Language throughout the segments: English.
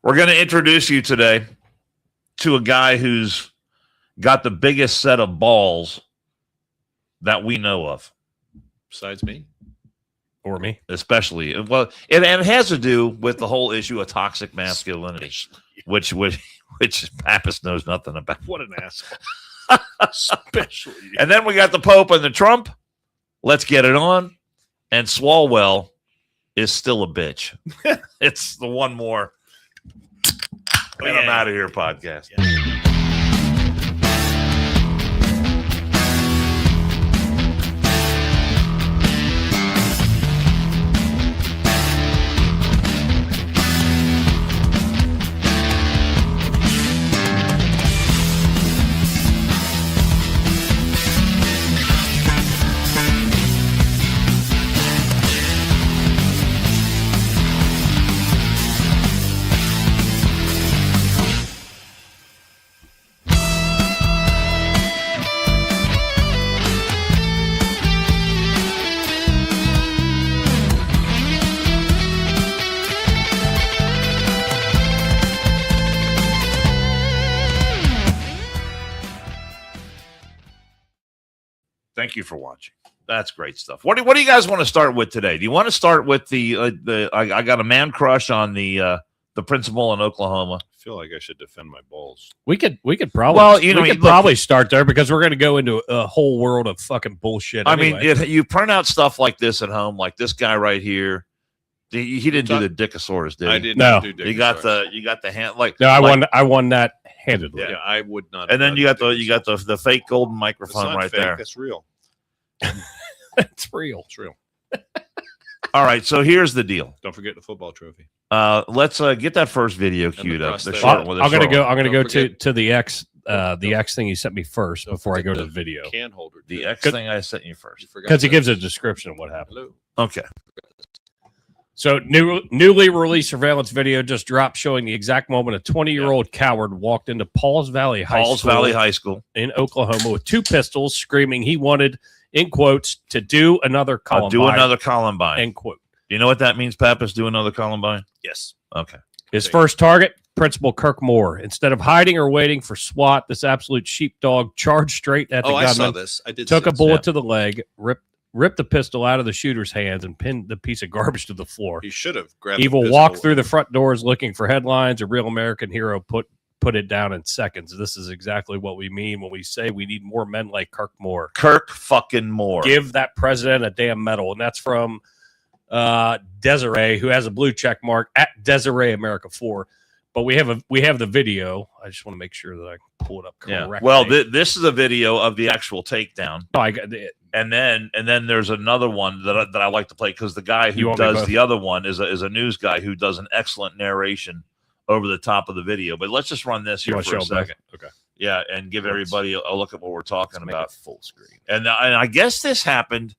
We're going to introduce you today to a guy who's got the biggest set of balls that we know of. Besides me? Or me? Especially. Well, and it has to do with the whole issue of toxic masculinity, which Pappas knows nothing about. What an asshole. Especially. And then we got the Pope and the Trump. Let's get it on. And Swalwell is still a bitch. It's the one more. And I'm out of here podcast. Yeah. Thank you for watching. That's great stuff. What do you guys want to start with today? Do you want to start with I got a man crush on the principal in Oklahoma? I feel like I should defend my balls. We could probably probably start there because we're going to go into a whole world of fucking bullshit. I mean, if you print out stuff like this at home, like this guy right here. He didn't do the Dickosaurus, did he? I did No. not do Dickosaurus. You got the hand like no, I won that handedly. Yeah, I would not. And then you got the fake golden microphone right fake, there. That's real. It's real. It's real. All right, so here's the deal. Don't forget the football trophy. Let's get that first video queued up. prosthetic. I'm gonna go forget- to the X X thing you sent me first before I go to the video Can holder. The too. X thing I sent you first. You forgot because he that. gives a description of what happened. Hello. Okay. So newly released surveillance video just dropped showing the exact moment a 20-year-old coward walked into Pauls Valley High School in Oklahoma with two pistols, screaming he wanted, in quotes, to do another Columbine. Do another Columbine. End quote. You know what that means, Pappas? Do another Columbine? Yes. Okay. His first target, Principal Kirk Moore. Instead of hiding or waiting for SWAT, this absolute sheepdog charged straight at the gunman. I saw this. I did. Took see a this. bullet to the leg, ripped the pistol out of the shooter's hands, and pinned the piece of garbage to the floor. He should have grabbed. Evil the walked pistol. through the front doors looking for headlines. A real American hero put it down in seconds. This is exactly what we mean when we say we need more men like Kirk Moore. Kirk fucking Moore. Give that president a damn medal. And that's from Desiree, who has a blue check mark at Desiree America 4. But we have the video. I just want to make sure that I pull it up correctly. Yeah. Well, this is a video of the actual takedown. Oh, I got it. And then there's another one that I like to play because the guy You who want me does both? the other one is a news guy who does an excellent narration over the top of the video. But let's just run this You here want to for a show them both? second. Okay. Yeah, and give everybody a look at what we're talking Let's make about. it full screen. And I guess this happened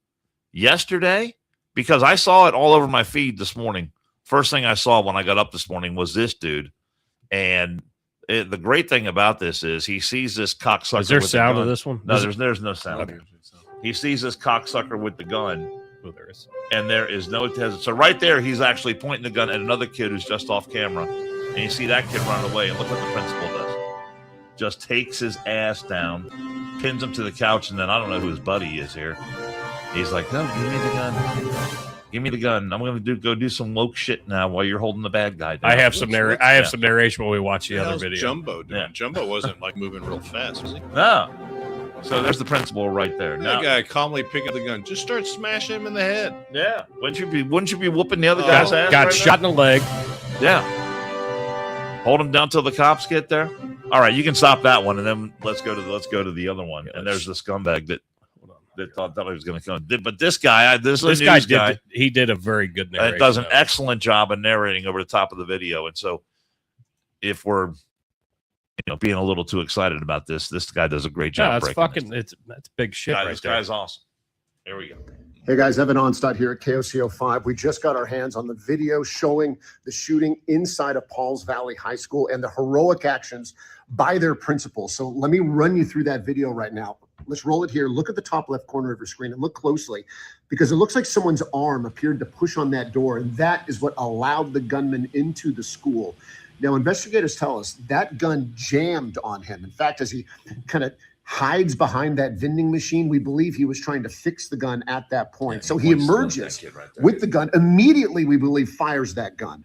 yesterday because I saw it all over my feed this morning. First thing I saw when I got up this morning was this dude. And the great thing about this is he sees this cocksucker. Is there with sound the of gun. this one? No, there's no sound. Okay. He sees this cocksucker with the gun, Oh, there is. and there is no test. So right there, he's actually pointing the gun at another kid who's just off camera. And you see that kid run away, and look what the principal does. Just takes his ass down, pins him to the couch, and then I don't know who his buddy is here. He's like, no, give me the gun. Give me the gun. I'm going to go do some woke shit now while you're holding the bad guy down. I have some narration when we watch the What the other hell's video. Jumbo doing? Yeah. Jumbo wasn't like moving real fast, was he? No. So there's the principal right there. That Now, guy calmly picked up the gun. Just start smashing him in the head. yeah. Wouldn't you be whooping the other guy's ass? Got right shot in the leg. now? Yeah. Hold him down till the cops get there. All right, you can stop that one, and then let's go to the other one. And there's the scumbag that thought he was going to come. But this guy, this guy, he did a very good narration. does an excellent job of narrating over the top of the video. And so, if we're being a little too excited about this guy does a great job. Yeah, that's big shit right this there. guy's awesome. Here we go. Hey guys, Evan Onstadt here at KOCO 5. We just got our hands on the video showing the shooting inside of Pauls Valley High School and the heroic actions by their principal. So let me run you through that video right now. Let's roll it here. Look at the top left corner of your screen and look closely because it looks like someone's arm appeared to push on that door, and that is what allowed the gunman into the school. Now, investigators tell us that gun jammed on him. In fact, as he kind of hides behind that vending machine, we believe he was trying to fix the gun at that point. So he emerges with the gun, immediately, we believe, fires that gun.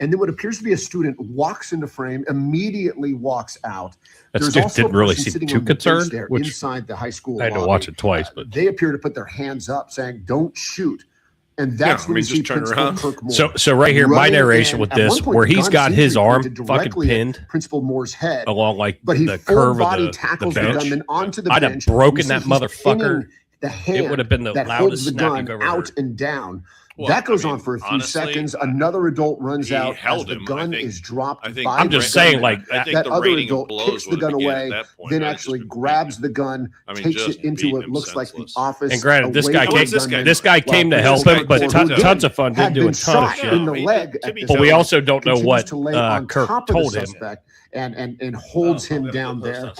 And then what appears to be a student walks into frame, immediately walks out. That There's student also didn't a really person seem sitting too on the bench concerned, there which inside the high school I had to lobby. watch it twice, but they appear to put their hands up saying, don't shoot. And that's when we see Principal Kirk Moore. So right here, my narration with this, where he's got his arm fucking pinned Principal Moore's head along like but he the curve of the tackles bench. the gunman onto the I'd bench. have broken You that see he's motherfucker. pinning the hand It would have been the that loudest holds the snap gun you've ever out heard. and down. Well, that goes I mean, on for a few honestly, seconds. Another adult runs he out held as the him. gun I think- is dropped I think by I'm the just saying, gunman. like, I think that the other rating of adult blows kicks the would gun have began away, at that point. then not actually just grabs the gun, I mean, takes just it into beating what him looks like the senseless. office. And granted, this away guy from came- the gunman, this guy came to while help Principal him, but Moore, who tons of fun, had didn't do a been ton of shot shit. in the Yeah, leg to at be this But we fair, point, also don't know continues what to lay on Kirk top of the told him. suspect and holds him down there,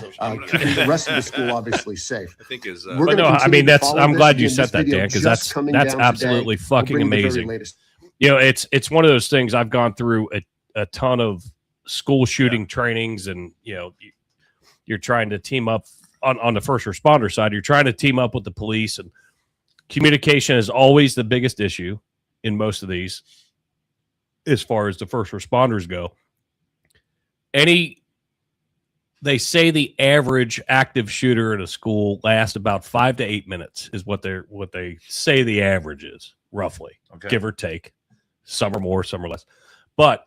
keeping the rest of the school obviously safe. I think is We're But gonna no, I continue mean to that's. follow I'm this. glad you Again, said this that, video Dan, because just coming that's down today. absolutely We'll fucking bring you the very amazing. latest. You know, it's one of those things. I've gone through a ton of school shooting trainings, and you know, you're trying to team up on the first responder side. You're trying to team up with the police, and communication is always the biggest issue in most of these, as far as the first responders go. They say the average active shooter in a school lasts about 5 to 8 minutes is what they say the average is, roughly, give or take. Some are more, some are less. But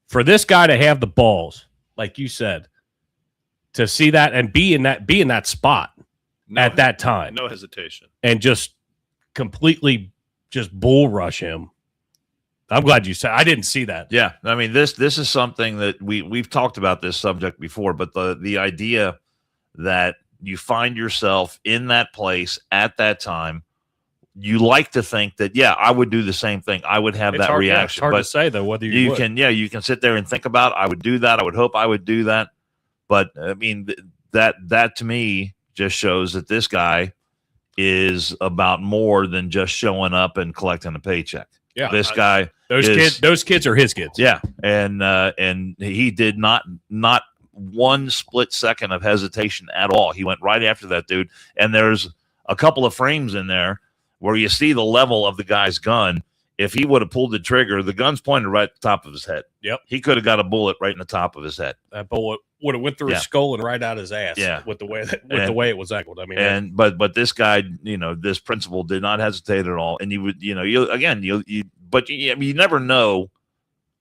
for this guy to have the balls, like you said, to see that and be in that spot at that time, no hesitation, and just completely just bull rush him. I'm glad you said. I didn't see that. Yeah, I mean this is something that we've talked about this subject before, but the idea that you find yourself in that place at that time, you like to think that I would do the same thing. I would have that reaction. It's hard but to say though whether you would. you can sit there and think about I would do that. I would hope I would do that. But I mean that to me just shows that this guy is about more than just showing up and collecting a paycheck. Yeah, this guy. Those kids are his kids. Yeah, and he did not one split second of hesitation at all. He went right after that dude. And there's a couple of frames in there where you see the level of the guy's gun. If he would have pulled the trigger, the gun's pointed right at the top of his head. Yep, he could have got a bullet right in the top of his head. That bullet would have went through his skull and right out his ass. Yeah, with the way the way it was angled. I mean, but this guy, this principal did not hesitate at all. And you would, but you never know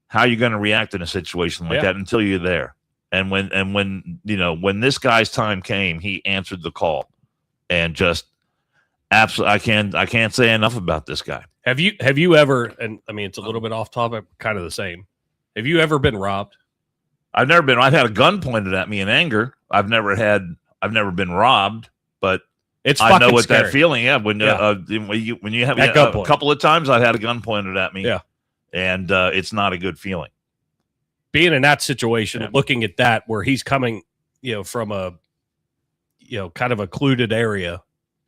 how you're going to react in a situation like that until you're there. And when this guy's time came, he answered the call, and just absolutely, I can't say enough about this guy. Have you ever? And I mean, it's a little bit off topic, kind of the same. Have you ever been robbed? I've never been. I've had a gun pointed at me in anger. I've never been robbed, but I know what scary. that feeling. Yeah, when you have a couple of times, I've had a gun pointed at me. Yeah, and it's not a good feeling. Being in that situation, looking at that, where he's coming, from a, kind of a occluded area,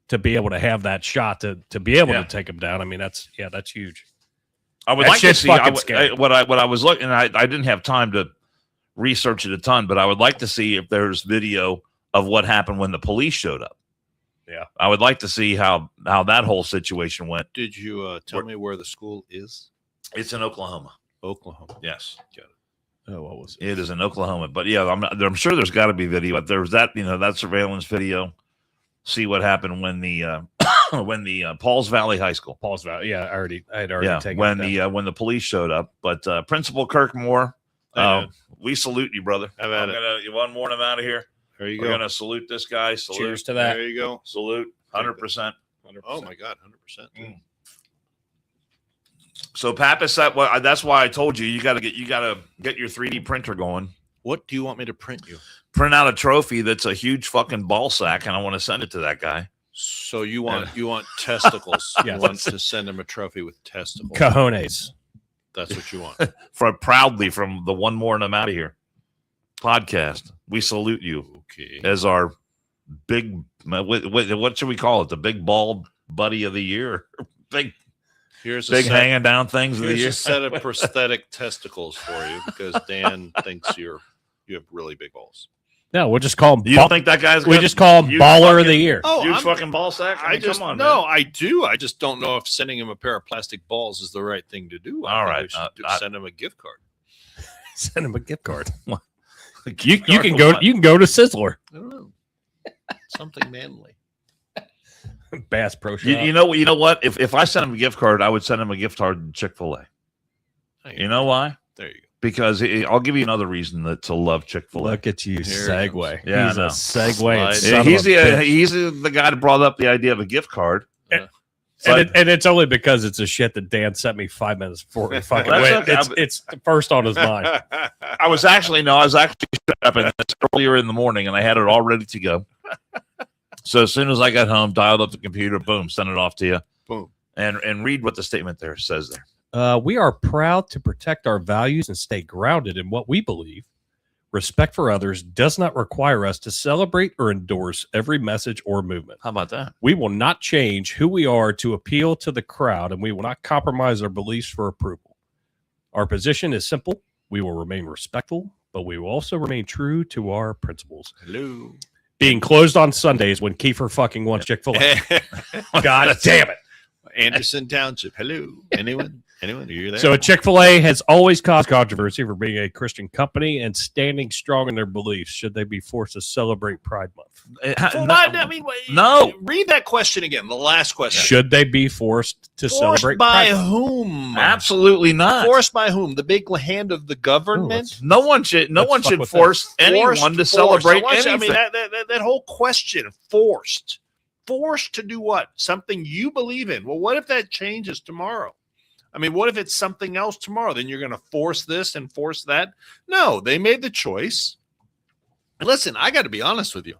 to be able to have that shot to be able to take him down. I mean, that's huge. I would like to see what I was looking. I didn't have time to research it a ton, but I would like to see if there's video of what happened when the police showed up. Yeah, I would like to see how that whole situation went. Did you tell me where the school is? It's in Oklahoma. Oklahoma. Yes. Got it. Oh, what was it? It is in Oklahoma, but I'm sure there's got to be video. If there's that, that surveillance video. See what happened when the Pauls Valley High School. Pauls Valley. Yeah, I had already taken when the police showed up. But Principal Kirk Moore, we salute you, brother. You want more and I'm out of here. There you We're go. gonna salute this guy. Salute. Cheers to that. There you go. Salute. 100%. Oh my God, 100%. So Pappas, that's why I told you gotta get your 3D printer going. What do you want me to print you? Print out a trophy that's a huge fucking ball sack, and I want to send it to that guy. So you want testicles? Yeah. You want to send him a trophy with testicles? Cojones. That's what you want. Proudly from the One More and I'm Out of Here podcast. We salute you as our big. What should we call it? The big ball buddy of the year. Big. Here's big hanging down things of the Here's year. a set of prosthetic testicles for you because Dan thinks you have really big balls. No, we'll just call him. You don't think that guy's? We just call him baller of the year. Huge fucking ball sack. I mean, come on, no, man. I do. I just don't know if sending him a pair of plastic balls is the right thing to do. All right, we should send him a gift card. Send him a gift card. You can go. You can go to Sizzler. I don't know. Something manly. Bass Pro Shop. You know what? If I sent him a gift card, I would send him a gift card to Chick-fil-A. You know why? There you go. Because I'll give you another reason to love Chick-fil-A. Look at you, segue. Yeah, he's a segue. Yeah, he's the guy that brought up the idea of a gift card. And it's only because it's a shit that Dan sent me 5 minutes before we fucking went. Okay. It's first on his mind. I was actually up earlier in the morning, and I had it all ready to go. So as soon as I got home, dialed up the computer, boom, sent it off to you. Boom. And read what the statement there says there. We are proud to protect our values and stay grounded in what we believe. Respect for others does not require us to celebrate or endorse every message or movement. How about that? We will not change who we are to appeal to the crowd, and we will not compromise our beliefs for approval. Our position is simple. We will remain respectful, but we will also remain true to our principles. Hello. Being closed on Sundays when Kiefer fucking wants Chick-fil-A. God damn it. Anderson Township. Hello. Anyone? Are you there? So Chick-fil-A has always caused controversy for being a Christian company and standing strong in their beliefs. Should they be forced to celebrate Pride Month? No. Read that question again. The last question. Should they be forced to celebrate by Pride Month? whom? Absolutely not. Forced by whom? The big hand of the government? No one should force anyone to celebrate anything. I mean, that whole question, forced to do what? Something you believe in. Well, what if that changes tomorrow? I mean, what if it's something else tomorrow? Then you're going to force this and force that? No, they made the choice. Listen, I got to be honest with you.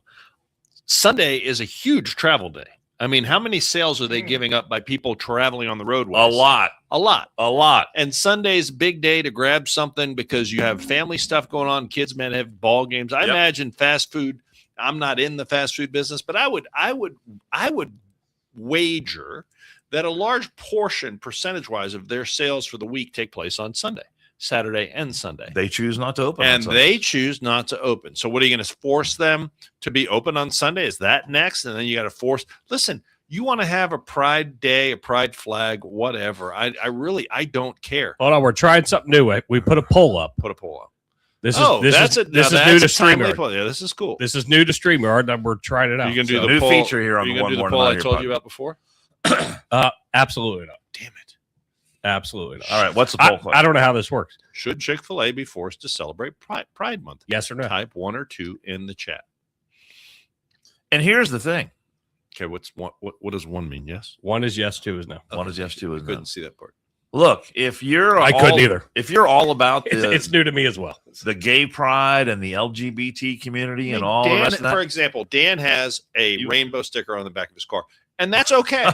Sunday is a huge travel day. I mean, how many sales are they giving up by people traveling on the roadways? A lot. And Sunday's big day to grab something because you have family stuff going on. Kids, men have ball games. I imagine fast food. I'm not in the fast food business, but I would wager that a large portion, percentage-wise, of their sales for the week take place on Sunday, Saturday, and Sunday. They choose not to open. And they choose not to open. So what are you going to force them to be open on Sunday? Is that next? And then you got to force. Listen, you want to have a Pride Day, a Pride flag, whatever. I don't care. Hold on, we're trying something new. We put a poll up. This is new to StreamYard. Yeah, this is cool. This is new to StreamYard, and we're trying it out. You can do the new poll, feature here on the One More poll I Night told Here you about before. Absolutely not. Damn it. Absolutely not. All right, what's the poll? I don't know how this works. Should Chick-fil-A be forced to celebrate Pride Month? Yes or no? Type 1 or 2 in the chat. And here's the thing. Okay, what does 1 mean? Yes. 1 is yes, 2 is no. 1 is yes, 2 is no. Couldn't see that part. Look, if you're couldn't either. If you're all about it's new to me as well. The gay pride and the LGBT community and all Dan, the rest of that. For example, Dan has a rainbow sticker on the back of his car, and that's okay.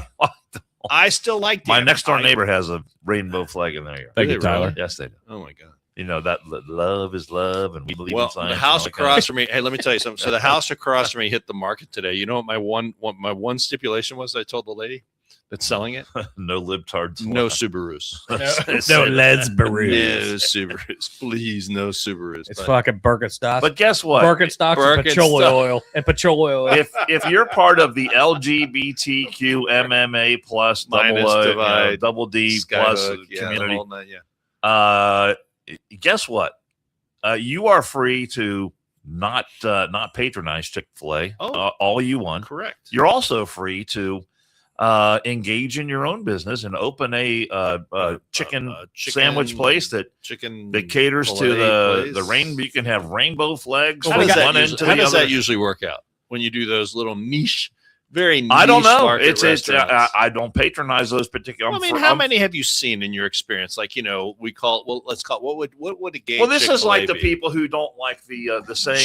I still like Dan. My next door neighbor has a rainbow flag in there. Thank you, Tyler. Really? Yes, they do. Oh my God. You know that love is love, and we believe in science. The house across from me. Hey, let me tell you something. So the house across from me hit the market today. You know what my one stipulation was? I told the lady that's selling it. No libtards. No Subarus. No Leds Barus. No Subarus. Please, no Subarus. It's fucking Birkenstocks. But guess what? Birkenstocks and petroleum oil. If you're part of the LGBTQ MMA plus double D plus community, guess what? You are free to not patronize Chick-fil-A all you want. Correct. You're also free to engage in your own business and open a chicken sandwich place that caters to the rainbow. You can have rainbow flags. How does that usually work out when you do those little niche? Very niche. I don't know. I don't patronize those particular. Well, I mean, how many have you seen in your experience? Like, we call it. Well, let's call it. What would a gay? Well, this Chick-fil-A is like the be? people who don't like the sayings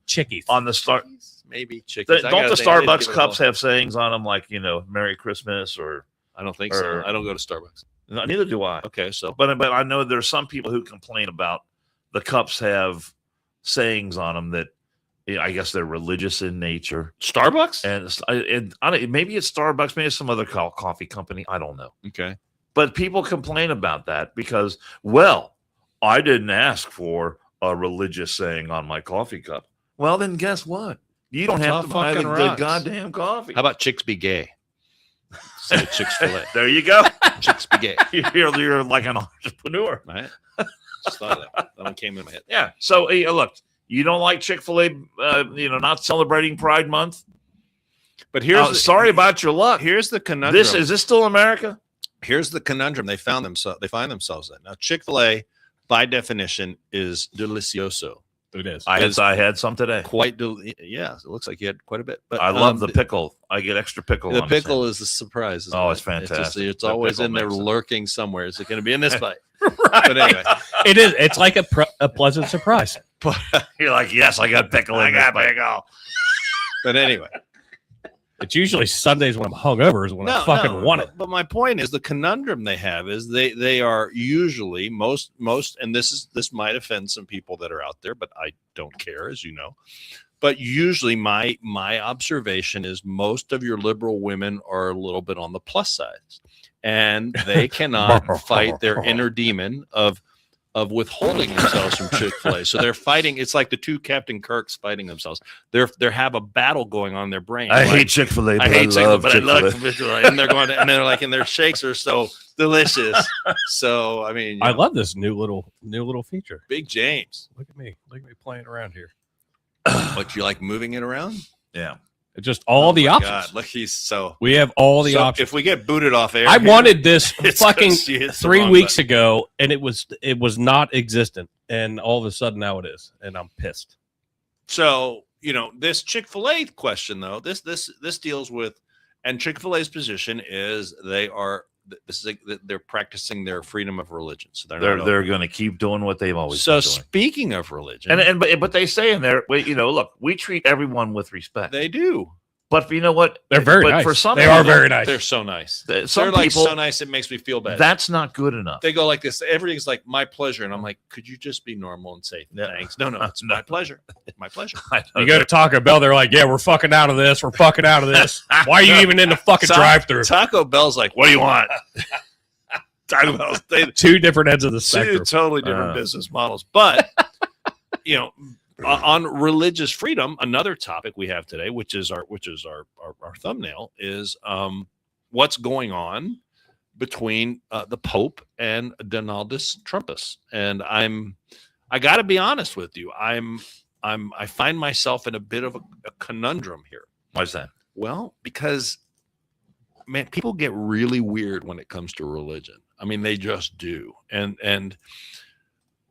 Chickies on the start. Maybe chickies. Don't the Starbucks cups have sayings on them like Merry Christmas or? I don't think so. I don't go to Starbucks. No, neither do I. Okay, so but I know there's some people who complain about the cups have sayings on them that. I guess they're religious in nature. Starbucks? And maybe it's Starbucks, maybe it's some other coffee company. I don't know. Okay. But people complain about that because, well, I didn't ask for a religious saying on my coffee cup. Well, then guess what? You don't have to buy the goddamn coffee. How about chicks be gay? Instead of Chick-fil-A. There you go. Chicks be gay. You're like an entrepreneur. Right? Just thought of that. That one came in my head. Yeah. So look, you don't like Chick-fil-A, not celebrating Pride Month. But here's sorry about your luck. Here's the conundrum. Is this still America? Here's the conundrum they find themselves in. Now, Chick-fil-A, by definition, is delicioso. It is. I had some today. Yeah, it looks like you had quite a bit. But I love the pickle. I get extra pickle. The pickle is the surprise. Oh, it's fantastic. It's always in there lurking somewhere. Is it going to be in this bite? Right. But anyway, it is. It's like a pleasant surprise. You're like, yes, I got pickle. I got pickle. But anyway, it's usually Sundays when I'm hungover is when I fucking want it. But my point is the conundrum they have is they are usually most, and this might offend some people that are out there, but I don't care, as you know. But usually my observation is most of your liberal women are a little bit on the plus side, and they cannot fight their inner demon of withholding themselves from Chick-fil-A. So they're fighting. It's like the two Captain Kirks fighting themselves. They have a battle going on in their brain. I hate Chick-fil-A. I hate Chick-fil-A, but I love Chick-fil-A. And they're going to, and they're like, and their shakes are so delicious. So I mean, I love this new little feature. Big James, look at me playing around here. What, you like moving it around? Yeah. Just all the options. God, look, we have all the options. If we get booted off air, I wanted this fucking 3 weeks button. ago, and it was not existent, and all of a sudden now it is, and I'm pissed. So this Chick-fil-A question though, this deals with, and Chick-fil-A's position is they're practicing their freedom of religion. So they're going to keep doing what they've always been doing. So speaking of religion, but they say in there, look, we treat everyone with respect. They do. But you know what? They're very nice. For some they are very nice. They're so nice. They're like so nice it makes me feel bad. That's not good enough. They go like this. Everything's like my pleasure, and I'm like, could you just be normal and say thanks? No, it's my pleasure. My pleasure. You go to Taco Bell, they're like, yeah, we're fucking out of this. We're fucking out of this. Why are you even in the fucking drive-through? Taco Bell's like, what do you want? Taco Bell's two different ends of the spectrum. Two totally different business models, but on religious freedom, another topic we have today, which is our thumbnail, is what's going on between the Pope and Donaldus Trumpus. And I got to be honest with you, I find myself in a bit of a conundrum here. Why's that? Well, because man, people get really weird when it comes to religion. I mean, they just do, and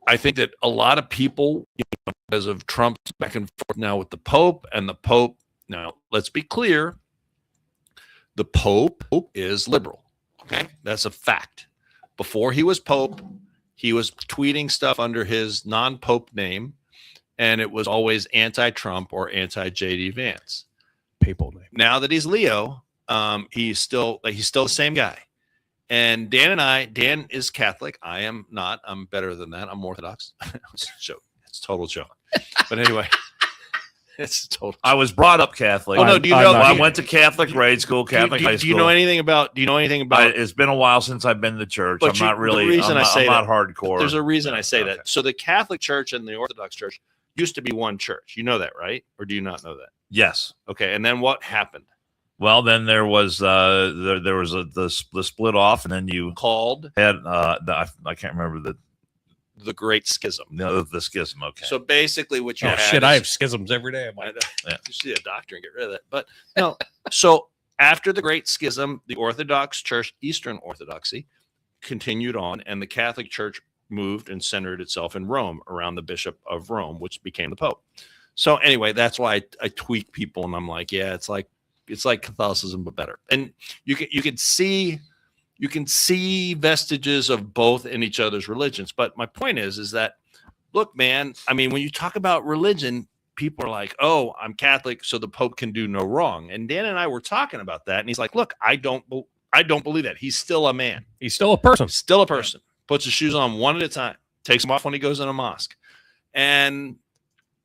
I think that a lot of people, because of Trump's back and forth now with the Pope, and the Pope, now let's be clear, the Pope is liberal. Okay, that's a fact. Before he was Pope, he was tweeting stuff under his non-Pope name, and it was always anti-Trump or anti-JD Vance. Papal name. Now that he's Leo, he's still the same guy. And Dan is Catholic. I am not. I'm better than that. I'm Orthodox. It's a joke. It's a total joke. But anyway, it's total. I was brought up Catholic. Oh no, do you know? I went to Catholic grade school, Catholic high school. Do you know anything about? It's been a while since I've been to church. I'm not really. I'm not hardcore. There's a reason I say that. So the Catholic Church and the Orthodox Church used to be one church. You know that, right? Or do you not know that? Yes. Okay. And then what happened? Well, then there was the split off, and then you had I can't remember the Great Schism. No, the schism. Okay. So basically, what you I have schisms every day. You see a doctor and get rid of that. But no. So after the Great Schism, the Orthodox Church, Eastern Orthodoxy, continued on, and the Catholic Church moved and centered itself in Rome around the Bishop of Rome, which became the Pope. So anyway, that's why I tweak people, and I'm like, yeah, it's like Catholicism but better. And you can see vestiges of both in each other's religions. But my point is that, look, man, I mean, when you talk about religion, people are like, oh, I'm Catholic, so the Pope can do no wrong. And Dan and I were talking about that, and he's like, look, I don't believe that. He's still a man. He's still a person. Still a person. Puts his shoes on one at a time. Takes them off when he goes in a mosque. And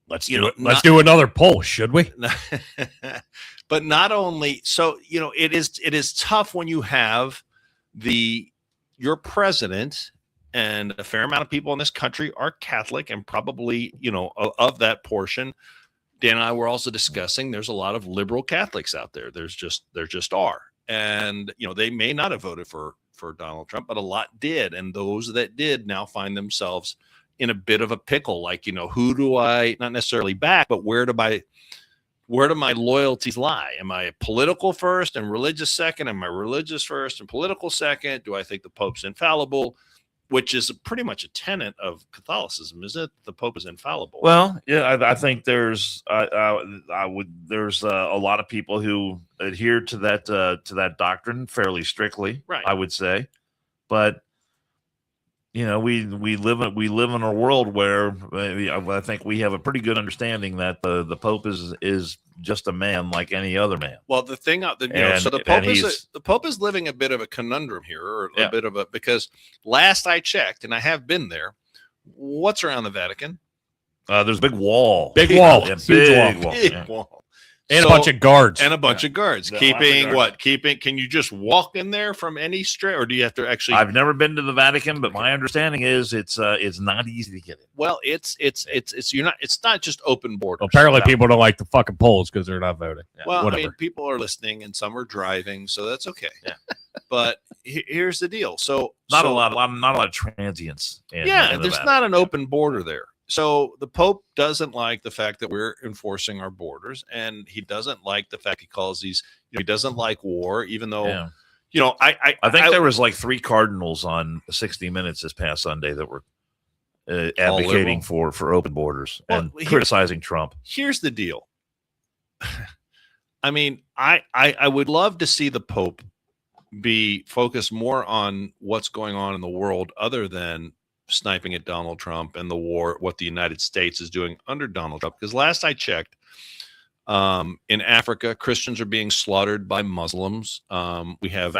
let's do another poll, should we? But not only so, it is tough when you have the your president and a fair amount of people in this country are Catholic, and probably, of that portion, Dan and I were also discussing there's a lot of liberal Catholics out there. There just are. And, they may not have voted for Donald Trump, but a lot did. And those that did now find themselves in a bit of a pickle. Like, who do I not necessarily back, but where do my loyalties lie? Am I political first and religious second? Am I religious first and political second? Do I think the Pope's infallible? Which is pretty much a tenet of Catholicism, is it? The Pope is infallible. Well, yeah, I think there's there's a lot of people who adhere to that doctrine fairly strictly, right? I would say, but we live in a world where I think we have a pretty good understanding that the Pope is just a man like any other man. Well, the thing, so the Pope is living a bit of a conundrum here, or a bit of because last I checked, and I have been there. What's around the Vatican? There's a big wall, big wall, big wall. And a bunch of guards. And a bunch of guards. Can you just walk in there from any straight, or do you have to actually? I've never been to the Vatican, but my understanding is it's not easy to get in. Well, it's not just open borders. Apparently people don't like the fucking polls because they're not voting. Yeah, well, whatever. I mean, people are listening and some are driving, so that's okay. Yeah. But here's the deal. So not a lot of transients. There's not an open border there. So the Pope doesn't like the fact that we're enforcing our borders, and he doesn't like the fact he calls these. He doesn't like war, even though, I think there was like 3 cardinals on 60 Minutes this past Sunday that were advocating for open borders and criticizing Trump. Here's the deal. I mean, I would love to see the Pope be focused more on what's going on in the world, other than sniping at Donald Trump and the war, what the United States is doing under Donald Trump. Because last I checked, in Africa, Christians are being slaughtered by Muslims. We have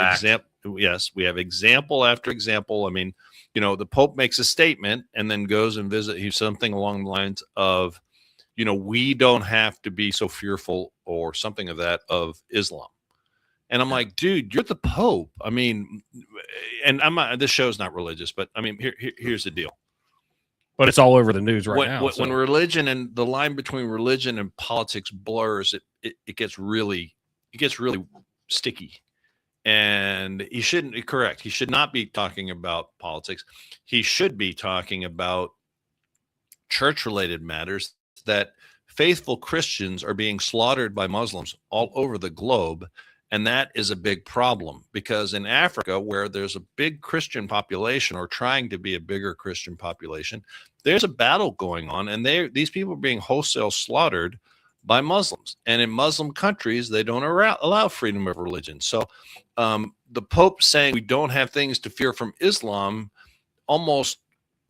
example after example. I mean, the Pope makes a statement and then goes and visits something along the lines of, we don't have to be so fearful, or something of that, of Islam. And I'm like, dude, you're the Pope. I mean, and this show's not religious, but I mean, here's the deal. But it's all over the news now. When religion and the line between religion and politics blurs, it gets really sticky. And he shouldn't. Correct. He should not be talking about politics. He should be talking about church-related matters, that faithful Christians are being slaughtered by Muslims all over the globe. And that is a big problem, because in Africa, where there's a big Christian population, or trying to be a bigger Christian population, there's a battle going on, and these people are being wholesale slaughtered by Muslims. And in Muslim countries, they don't allow freedom of religion. So the Pope saying we don't have things to fear from Islam almost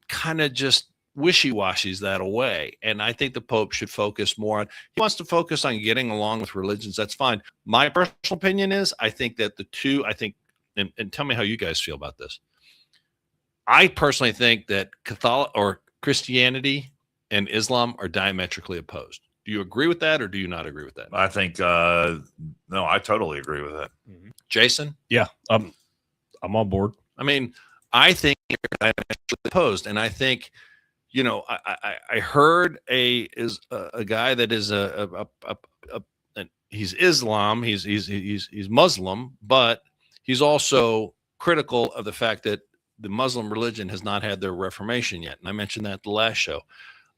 kind of just wishy-washies that away. And I think the Pope should focus more on, he wants to focus on getting along with religions. That's fine. My personal opinion is, I think that the two, and tell me how you guys feel about this. I personally think that Catholic or Christianity and Islam are diametrically opposed. Do you agree with that, or do you not agree with that? I think, no, I totally agree with that. Mm-hmm. Jason? Yeah, I'm on board. I mean, I think they're diametrically opposed, and I think, I heard a guy that is he's Islam, he's Muslim, but he's also critical of the fact that the Muslim religion has not had their reformation yet. And I mentioned that the last show.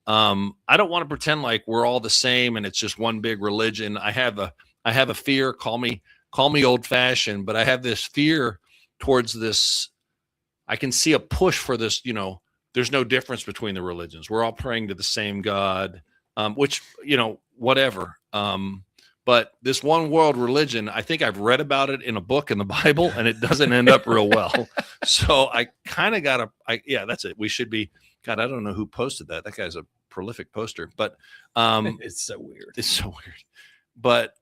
I don't want to pretend like we're all the same and it's just one big religion. I have a fear, call me old fashioned, but I have this fear towards this. I can see a push for this, there's no difference between the religions. We're all praying to the same God, which, whatever. But this one world religion, I think I've read about it in a book in the Bible, and it doesn't end up real well. So I kind of that's it. We should be, God, I don't know who posted that. That guy's a prolific poster, but it's so weird. It's so weird. But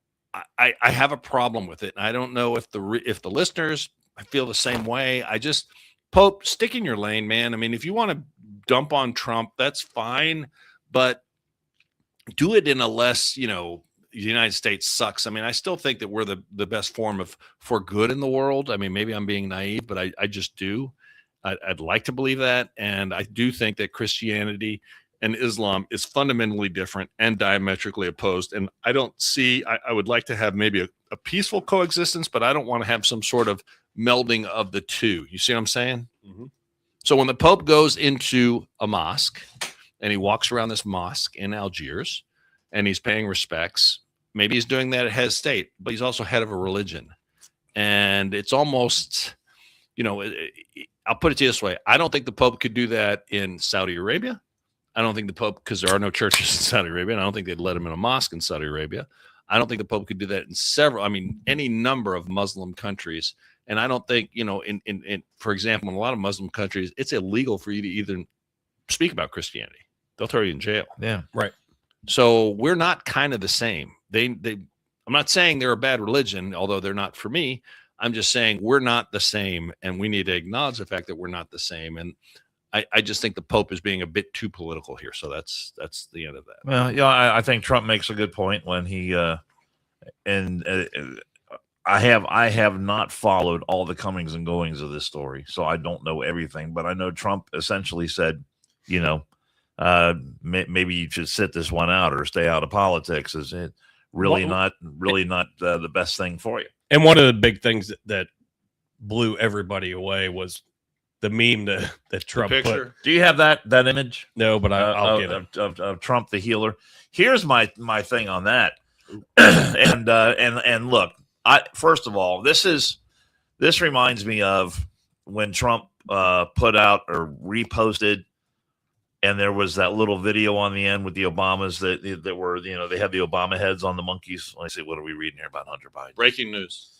I have a problem with it. And I don't know if the listeners feel the same way. Pope, stick in your lane, man. I mean, if you want to dump on Trump, that's fine, but do it in a less, the United States sucks. I mean, I still think that we're the best form for good in the world. I mean, maybe I'm being naive, but I just do. I'd like to believe that. And I do think that Christianity and Islam is fundamentally different and diametrically opposed. And I don't see, I would like to have maybe a peaceful coexistence, but I don't want to have some sort of melding of the two. You see what I'm saying? Mm-hmm. So when the Pope goes into a mosque and he walks around this mosque in Algiers and he's paying respects, maybe he's doing that at head of state, but he's also head of a religion. And it's almost, I'll put it to you this way. I don't think the Pope could do that in Saudi Arabia. I don't think the Pope, because there are no churches in Saudi Arabia, and I don't think they'd let him in a mosque in Saudi Arabia. I don't think the Pope could do that in any number of Muslim countries. And I don't think, for example, in a lot of Muslim countries, it's illegal for you to even speak about Christianity. They'll throw you in jail. Yeah. Right. So we're not kind of the same. I'm not saying they're a bad religion, although they're not for me. I'm just saying we're not the same, and we need to acknowledge the fact that we're not the same. And I just think the Pope is being a bit too political here. So that's the end of that. Well, I think Trump makes a good point when he I have not followed all the comings and goings of this story, so I don't know everything. But I know Trump essentially said, maybe you should sit this one out or stay out of politics. Is it really not the best thing for you? And one of the big things that blew everybody away was the meme that Trump put. Do you have that image? No, but I'll get it of Trump the healer. Here's my thing on that. and look, first of all, this reminds me of when Trump put out or reposted, and there was that little video on the end with the Obamas that were, they had the Obama heads on the monkeys. Let me see, what are we reading here about Hunter Biden? Breaking news.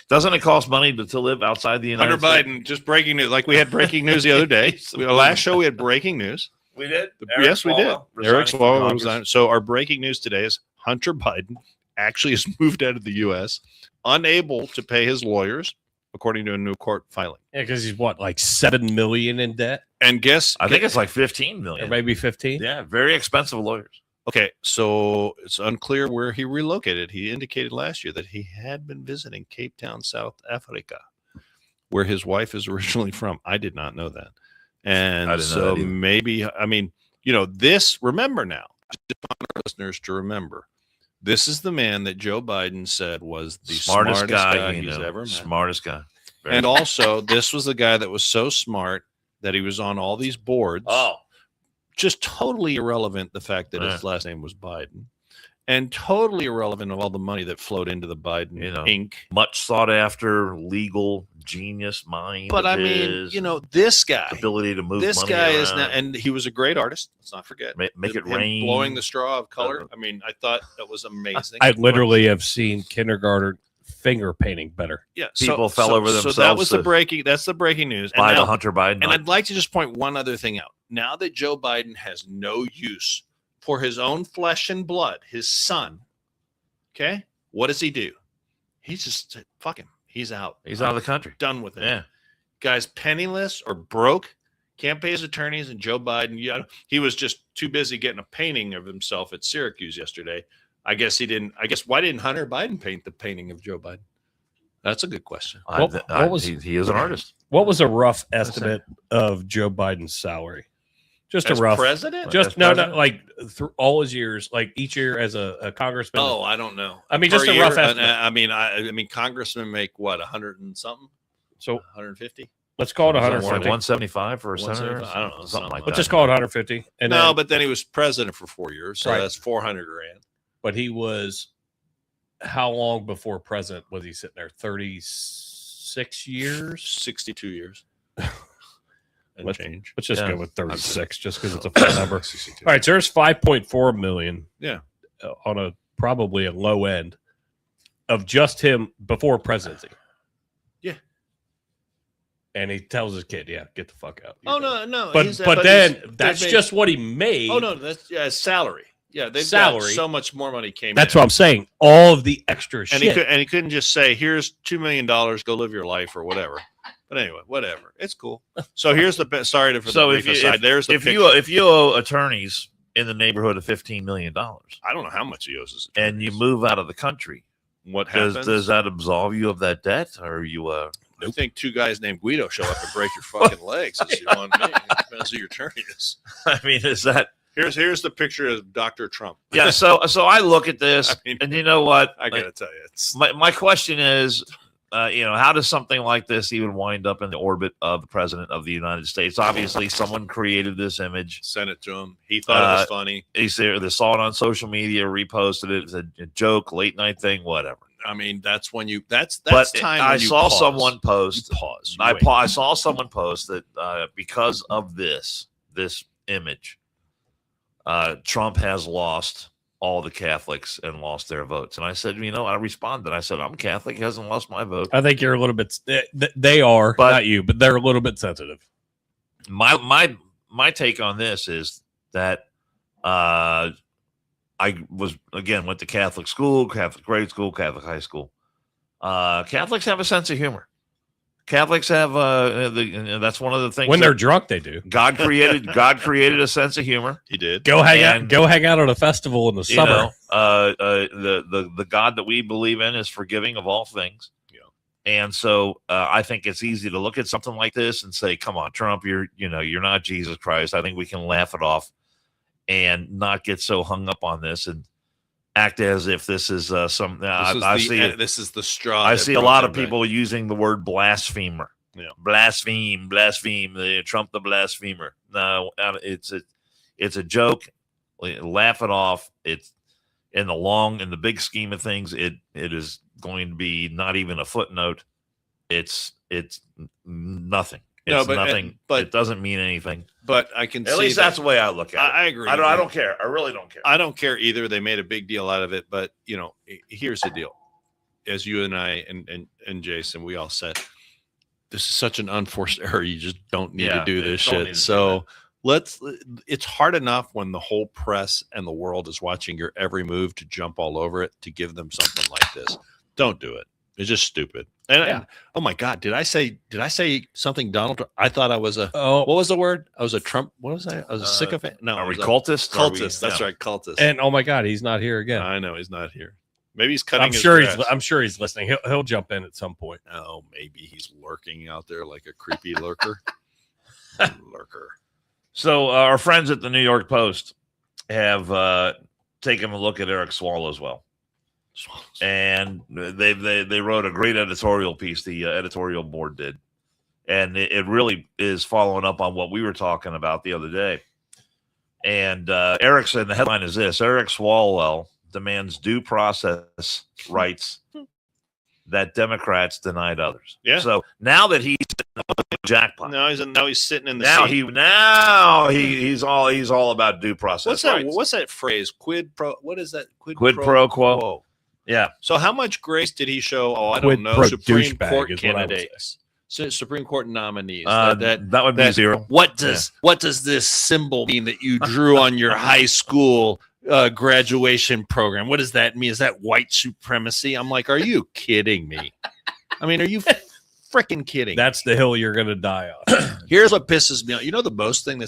Doesn't it cost money to live outside the United States? Hunter Biden, just breaking news. Like we had breaking news the other day. Last show we had breaking news. We did? Yes, we did. Eric Swalwell resigned. So our breaking news today is Hunter Biden actually has moved out of the U.S., unable to pay his lawyers, according to a new court filing. Yeah, because he's like $7 million in debt. And I think it's like 15 million. Or maybe 15. Yeah, very expensive lawyers. Okay, so it's unclear where he relocated. He indicated last year that he had been visiting Cape Town, South Africa, where his wife is originally from. I did not know that. And so maybe, this, remember now, I just want our listeners to remember, this is the man that Joe Biden said was the smartest guy he's ever met. Smartest guy. And also, this was the guy that was so smart that he was on all these boards. Oh. Just totally irrelevant, the fact that his last name was Biden. And totally irrelevant of all the money that flowed into the Biden Inc. Much sought after legal genius mind. But this guy, ability to move this money guy around. is now, and he was a great artist. Let's not forget. Make it rain. Blowing the straw of color. I thought that was amazing. I literally have seen kindergarten finger painting better. Yeah, people fell over themselves. So that was that's the breaking news. By the Hunter Biden. And I'd like to just point one other thing out. Now that Joe Biden has no use for his own flesh and blood, his son, okay, what does he do? He just said, fuck him. He's out. He's out of the country. Done with it. Yeah. Guy's penniless or broke, can't pay his attorneys, and Joe Biden, he was just too busy getting a painting of himself at Syracuse yesterday. Why didn't Hunter Biden paint the painting of Joe Biden? That's a good question. He is an artist. What was a rough estimate of Joe Biden's salary? Just as a rough president? Just no, like through all his years, like each year as a congressman. Oh, I don't know. I mean, just a rough estimate. I mean, congressmen make what, 100 and something? So 150? Let's call it 150. 175 for a senator? I don't know. Something like that. Let's just call it 150. And but then he was president for 4 years, so that's 400 grand. But he was, how long before president was he sitting there? 36 years? 62 years. Let's just go with 36 just because it's a fun number. All right, so there's 5.4 million. Yeah. On probably a low end of just him before presidency. Yeah. And he tells his kid, get the fuck out. No. But then that's just what he made. Oh, no, that's salary. Yeah, they've salary. Got so much more money came That's what I'm saying. All of the extra shit. He couldn't just say, here's $2 million, go live your life or whatever. But anyway, whatever. It's cool. So here's the sorry for the brief aside. There's the if you owe attorneys in the neighborhood of $15 million, I don't know how much he owes his attorneys, and you move out of the country, what happens? Does that absolve you of that debt, or are you? I think two guys named Guido show up and break your fucking legs. As you want me. It depends who your attorney is. I mean, is that? Here's the picture of Dr. Trump. Yeah. So I look at this, and you know what? I gotta tell you, it's my question is, how does something like this even wind up in the orbit of the president of the United States? Obviously, someone created this image, sent it to him. He thought it was funny. They saw it on social media, reposted it. It's a joke, late night thing, whatever. I mean, that's when you. That's but time. I when you saw pause. someone post. You pause. You I saw someone post that because of this image, Trump has lost all the Catholics and lost their votes. And I said, I responded. I said, I'm Catholic. He hasn't lost my vote. I think you're a little bit. They are, but, not you, but they're a little bit sensitive. My take on this is that I went to Catholic school, Catholic grade school, Catholic high school. Catholics have a sense of humor. Catholics have that's one of the things. When they're drunk, they do. God created a sense of humor. He did. Go hang out at a festival in the summer. The God that we believe in is forgiving of all things. Yeah. And so I think it's easy to look at something like this and say, "Come on, Trump, you're not Jesus Christ." I think we can laugh it off and not get so hung up on this and act as if this is something. This is the straw. I see a lot of people using the word blasphemer. Yeah, blaspheme, Trump the blasphemer. No, it's a joke. Laugh it off. It's in the big scheme of things. It is going to be not even a footnote. It's nothing. It's nothing. But it doesn't mean anything. But I can at least that's the way I look at it. I agree. I don't care. I really don't care. I don't care either. They made a big deal out of it, but here's the deal. As you and I and Jason, we all said, this is such an unforced error. You just don't need to do this shit. So it's hard enough when the whole press and the world is watching your every move to jump all over it to give them something like this. Don't do it. It's just stupid. And oh my God, did I say something Donald Trump? I thought I was what was the word? I was a Trump. What was I? I was a sycophant. No, are we cultist? Cultist. That's right, cultist. And oh my God, he's not here again. I know he's not here. Maybe he's cutting. I'm sure he's listening. He'll jump in at some point. Oh, maybe he's lurking out there like a creepy lurker. So our friends at the New York Post have taken a look at Eric Swalwell as well. And they wrote a great editorial piece. The editorial board did, and it really is following up on what we were talking about the other day. And Erickson, the headline is this: Eric Swalwell demands due process rights that Democrats denied others. Yeah. So now that he's jackpot, now he's sitting in the seat. He's all about due process. What's that? rights. What's that phrase? Quid pro? What is that? Quid pro quo. Yeah. So how much grace did he show? Oh, I Quid don't know. pro Supreme douchebag Court is what I would candidates, Supreme Court nominees. That would be zero. What does this symbol mean that you drew on your high school graduation program? What does that mean? Is that white supremacy? I'm like, are you kidding me? I mean, are you freaking kidding? That's the hill you're going to die on. Here's what pisses me off. You know, the most thing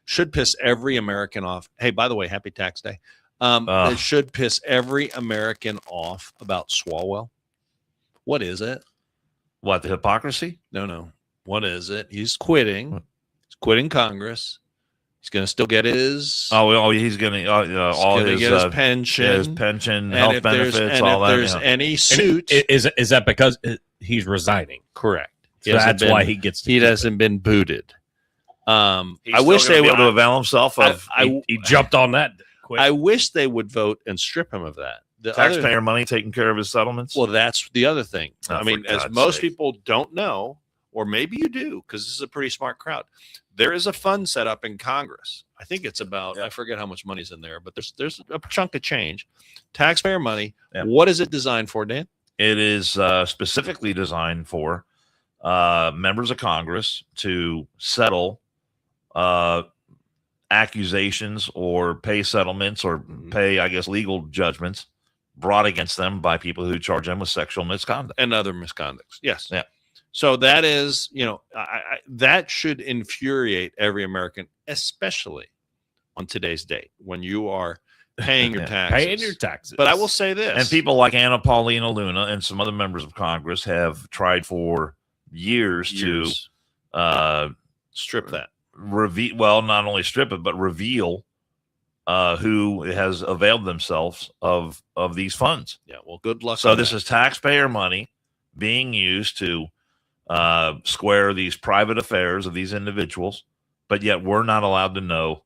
should piss every American off. Hey, by the way, happy tax day. It should piss every American off about Swalwell. What is it? What, the hypocrisy? No. What is it? He's quitting. He's quitting Congress. He's going to still get his. He's going to get his pension, health benefits, all that. And if there's any suit, is that because he's resigning? Correct. So that's why he gets. He hasn't been booted. I wish they would avail himself of. He jumped on that. Quick. I wish they would vote and strip him of that. The taxpayer money taking care of his settlements. Well, that's the other thing. I mean, as most people don't know, or maybe you do, because this is a pretty smart crowd. There is a fund set up in Congress. I think it's about, I forget how much money's in there, but there's a chunk of change. Taxpayer money. Yeah. What is it designed for, Dan? It is specifically designed for members of Congress to settle accusations or pay settlements or pay, I guess, legal judgments brought against them by people who charge them with sexual misconduct and other misconducts. Yes. Yeah. So that is, that should infuriate every American, especially on today's date when you are paying your taxes. Paying your taxes. But I will say this. And people like Anna Paulina Luna and some other members of Congress have tried for years. To strip that. Reveal, well, not only strip it, but reveal who has availed themselves of these funds. Yeah, well, good luck. So this is taxpayer money being used to square these private affairs of these individuals, but yet we're not allowed to know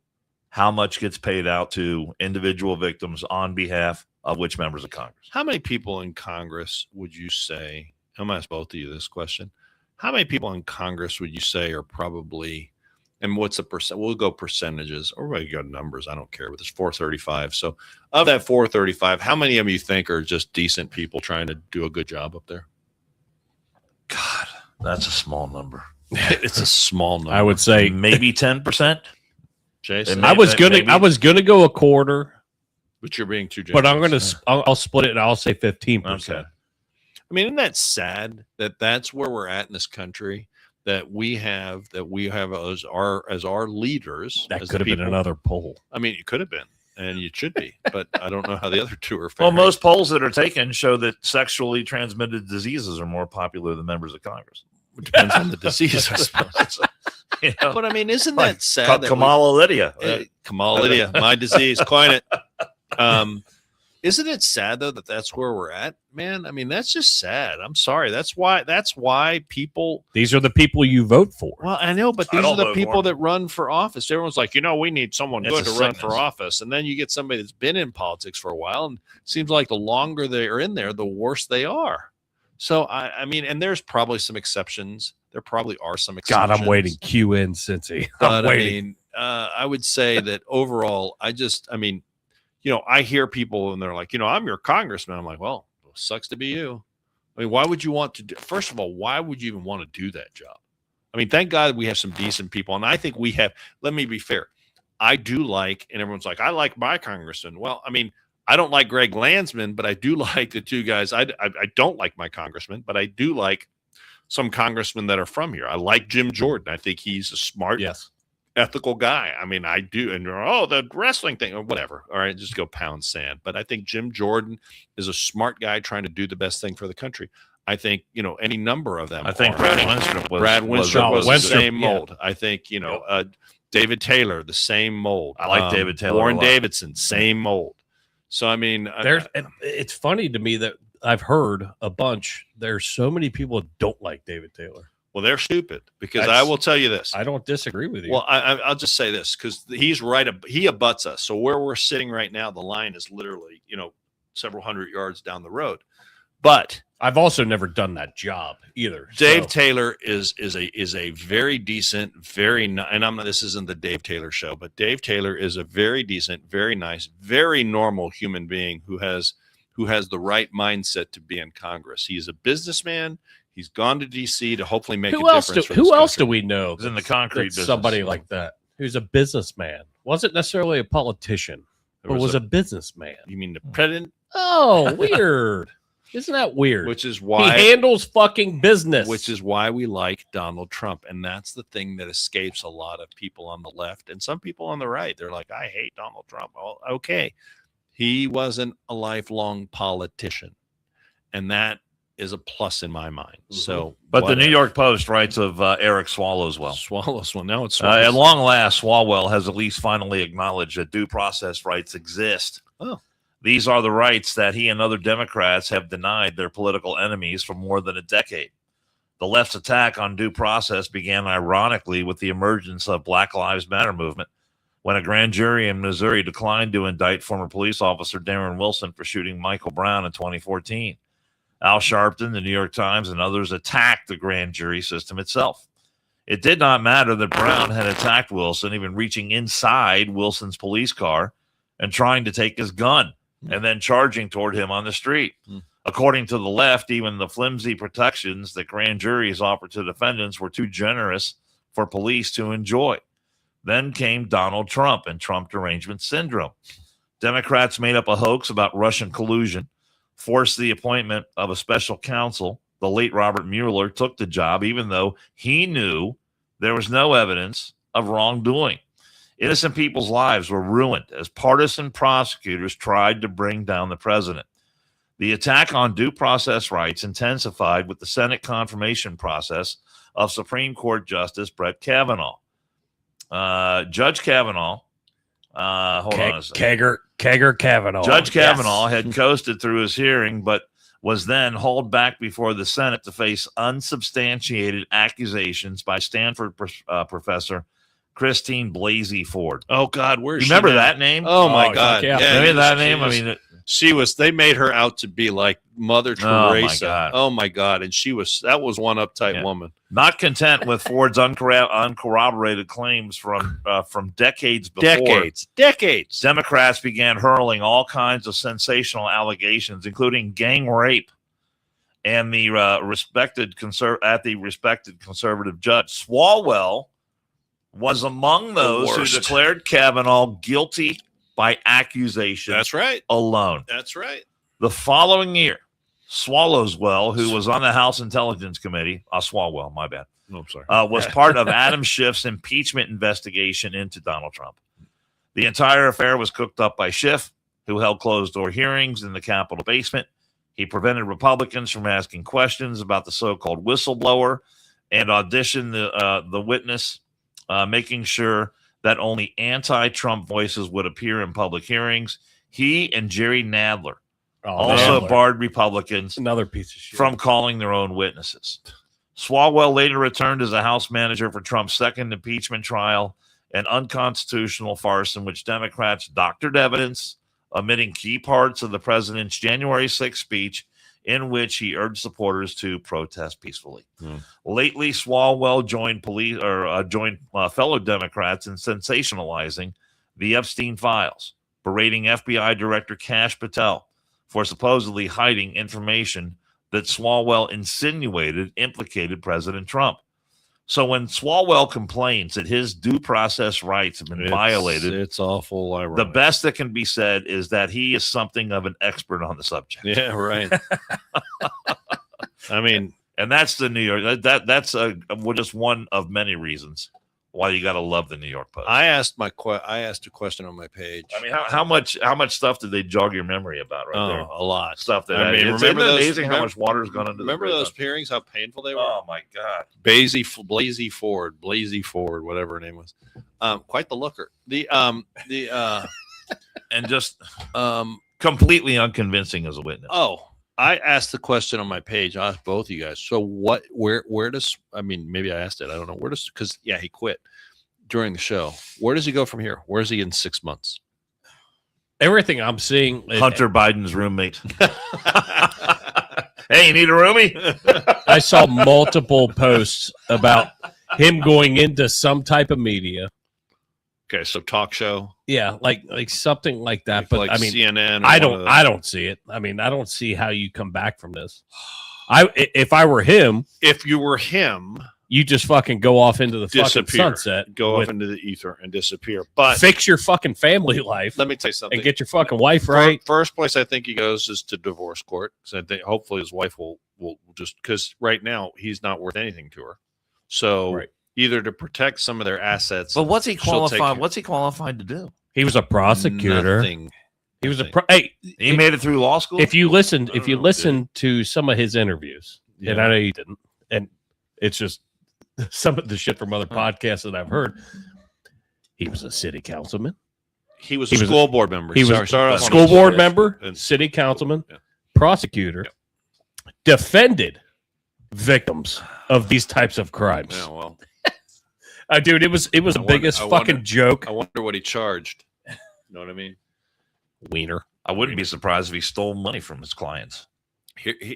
how much gets paid out to individual victims on behalf of which members of Congress. How many people in Congress would you say, I'm going to ask both of you this question, how many people in Congress would you say are probably, and what's the percent, we'll go percentages, or we got numbers, I don't care, but there's 435. So of that 435, how many of them you think are just decent people trying to do a good job up there? God, that's a small number. It's a small number. I would say maybe 10%. Jason, I was gonna go a quarter, but you're being too but generous. I'll split it and I'll say 15%. Okay. I mean, isn't that sad that that's where we're at in this country? That we have as our leaders. That as could have been another poll. I mean, it could have been, and it should be, but I don't know how the other two are Well, faring. most polls that are taken show that sexually transmitted diseases are more popular than members of Congress. It depends on the disease, I suppose. You know? But I mean, isn't that sad? Kamala Lydia. Kamala Lydia, my disease, coin it. Isn't it sad though that that's where we're at, man? I mean, that's just sad. I'm sorry. That's why people. These are the people you vote for. Well, I know, but these are the people that run for office. Everyone's like, we need someone good to run for office, and then you get somebody that's been in politics for a while, and it seems like the longer they are in there, the worse they are. So I mean, and there's probably some exceptions. There probably are some exceptions. God, I'm waiting. Q in, Cincy. But I mean, I would say that overall, I mean, I hear people and they're like, I'm your congressman. I'm like, well, sucks to be you. I mean, why would you want to do, first of all, why would you even want to do that job? I mean, thank God we have some decent people. And I think we have, let me be fair. I do like, and everyone's like, I like my congressman. Well, I mean, I don't like Greg Landsman, but I do like the two guys. I don't like my congressman, but I do like some congressmen that are from here. I like Jim Jordan. I think he's a smart, ethical guy. I mean, I do. And the wrestling thing or whatever. All right, just go pound sand. But I think Jim Jordan is a smart guy trying to do the best thing for the country. I think, any number of them. I think Brad Winstrup was the same mold. I think, David Taylor, the same mold. I like David Taylor. Warren Davidson, same mold. So, I mean, it's funny to me that I've heard a bunch. There's so many people that don't like David Taylor. Well, they're stupid because I will tell you this. I don't disagree with you. Well, I'll just say this because he's right. He abuts us. So where we're sitting right now, the line is literally, several hundred yards down the road. But I've also never done that job either. Dave Taylor is a very decent, and this isn't the Dave Taylor show, but Dave Taylor is a very decent, very nice, very normal human being who has the right mindset to be in Congress. He's a businessman. He's gone to D.C. to hopefully make a difference. Who else do we know? He's in the concrete business. Somebody like that who's a businessman. Wasn't necessarily a politician, but was a businessman. You mean the president? Oh, weird. Isn't that weird? Which is why he handles fucking business. Which is why we like Donald Trump. And that's the thing that escapes a lot of people on the left and some people on the right. They're like, I hate Donald Trump. Oh, okay. He wasn't a lifelong politician. And that is a plus in my mind. So, but the New York Post writes of Eric Swalwell. Swalwell. Now it's at long last, Swalwell has at least finally acknowledged that due process rights exist. Oh. These are the rights that he and other Democrats have denied their political enemies for more than a decade. The left's attack on due process began ironically with the emergence of Black Lives Matter movement, when a grand jury in Missouri declined to indict former police officer Darren Wilson for shooting Michael Brown in 2014. Al Sharpton, the New York Times, and others attacked the grand jury system itself. It did not matter that Brown had attacked Wilson, even reaching inside Wilson's police car and trying to take his gun and then charging toward him on the street. According to the left, even the flimsy protections that grand juries offer to defendants were too generous for police to enjoy. Then came Donald Trump and Trump derangement syndrome. Democrats made up a hoax about Russian collusion, forced the appointment of a special counsel. The late Robert Mueller took the job, even though he knew there was no evidence of wrongdoing. Innocent people's lives were ruined as partisan prosecutors tried to bring down the president. The attack on due process rights intensified with the Senate confirmation process of Supreme Court Justice Brett Kavanaugh. Judge Kavanaugh, hold on a second. Kager Kavanaugh. Judge Kavanaugh had coasted through his hearing, but was then hauled back before the Senate to face unsubstantiated accusations by Stanford professor Christine Blasey Ford. Oh God, where's you remember that name? Oh my God, yeah. Remember that name? I mean, she was. They made her out to be like Mother Teresa. Oh my God, and she was. That was one uptight woman. Not content with Ford's uncorroborated claims from decades before. Decades. Democrats began hurling all kinds of sensational allegations, including gang rape, and the respected conservative judge Swalwell was among those who declared Kavanaugh guilty by accusation. That's right. Alone. That's right. The following year, Swallowswell, who was on the House Intelligence Committee, Swalwell, my bad. No, I'm sorry. Was part of Adam Schiff's impeachment investigation into Donald Trump. The entire affair was cooked up by Schiff, who held closed-door hearings in the Capitol basement. He prevented Republicans from asking questions about the so-called whistleblower and auditioned the witness, making sure that only anti-Trump voices would appear in public hearings. He and Jerry Nadler also barred Republicans another piece of shit from calling their own witnesses. Swalwell later returned as a House manager for Trump's second impeachment trial, an unconstitutional farce in which Democrats doctored evidence, omitting key parts of the president's January 6th speech in which he urged supporters to protest peacefully. Lately, Swalwell joined fellow Democrats in sensationalizing the Epstein files, berating FBI Director Kash Patel for supposedly hiding information that Swalwell insinuated implicated President Trump. So when Swalwell complains that his due process rights have been violated, it's awful. Ironic. The best that can be said is that he is something of an expert on the subject. Yeah, right. I mean, and that's the New York. That's just one of many reasons why you got to love the New York Post. I asked a question on my page. I mean, how much stuff did they jog your memory about right there? A lot stuff that I mean. Remember amazing how much water's gone into. Remember those hearings? How painful they were. Oh my God. Blasey Ford, whatever her name was. Quite the looker. And just completely unconvincing as a witness. Oh. I asked the question on my page. I asked both of you guys. So where does, I mean, maybe I asked it. I don't know. Because he quit during the show. Where does he go from here? Where is he in 6 months? Everything I'm seeing. Hunter Biden's roommate. Hey, you need a roomie? I saw multiple posts about him going into some type of media. Okay, so talk show. Yeah, like something like that. But like I mean, CNN. I don't see it. I mean, I don't see how you come back from this. If I were him, if you were him, you just fucking go off into the fucking sunset, go off into the ether and disappear. But fix your fucking family life. Let me tell you something. And get your fucking wife right. First place I think he goes is to divorce court. So I think hopefully his wife will just, because right now he's not worth anything to her. So. Right. Either to protect some of their assets. But what's he qualified? What's he qualified to do? He was a prosecutor. Nothing. He was he made it through law school. If you listen to some of his interviews, and I know you didn't, and it's just some of the shit from other podcasts that I've heard. He was a city councilman. He was a school board member. He was a school board member, city councilman, prosecutor, defended victims of these types of crimes. Yeah, well. Dude, it was the biggest fucking joke. I wonder what he charged. You know what I mean? Wiener. I wouldn't be surprised if he stole money from his clients.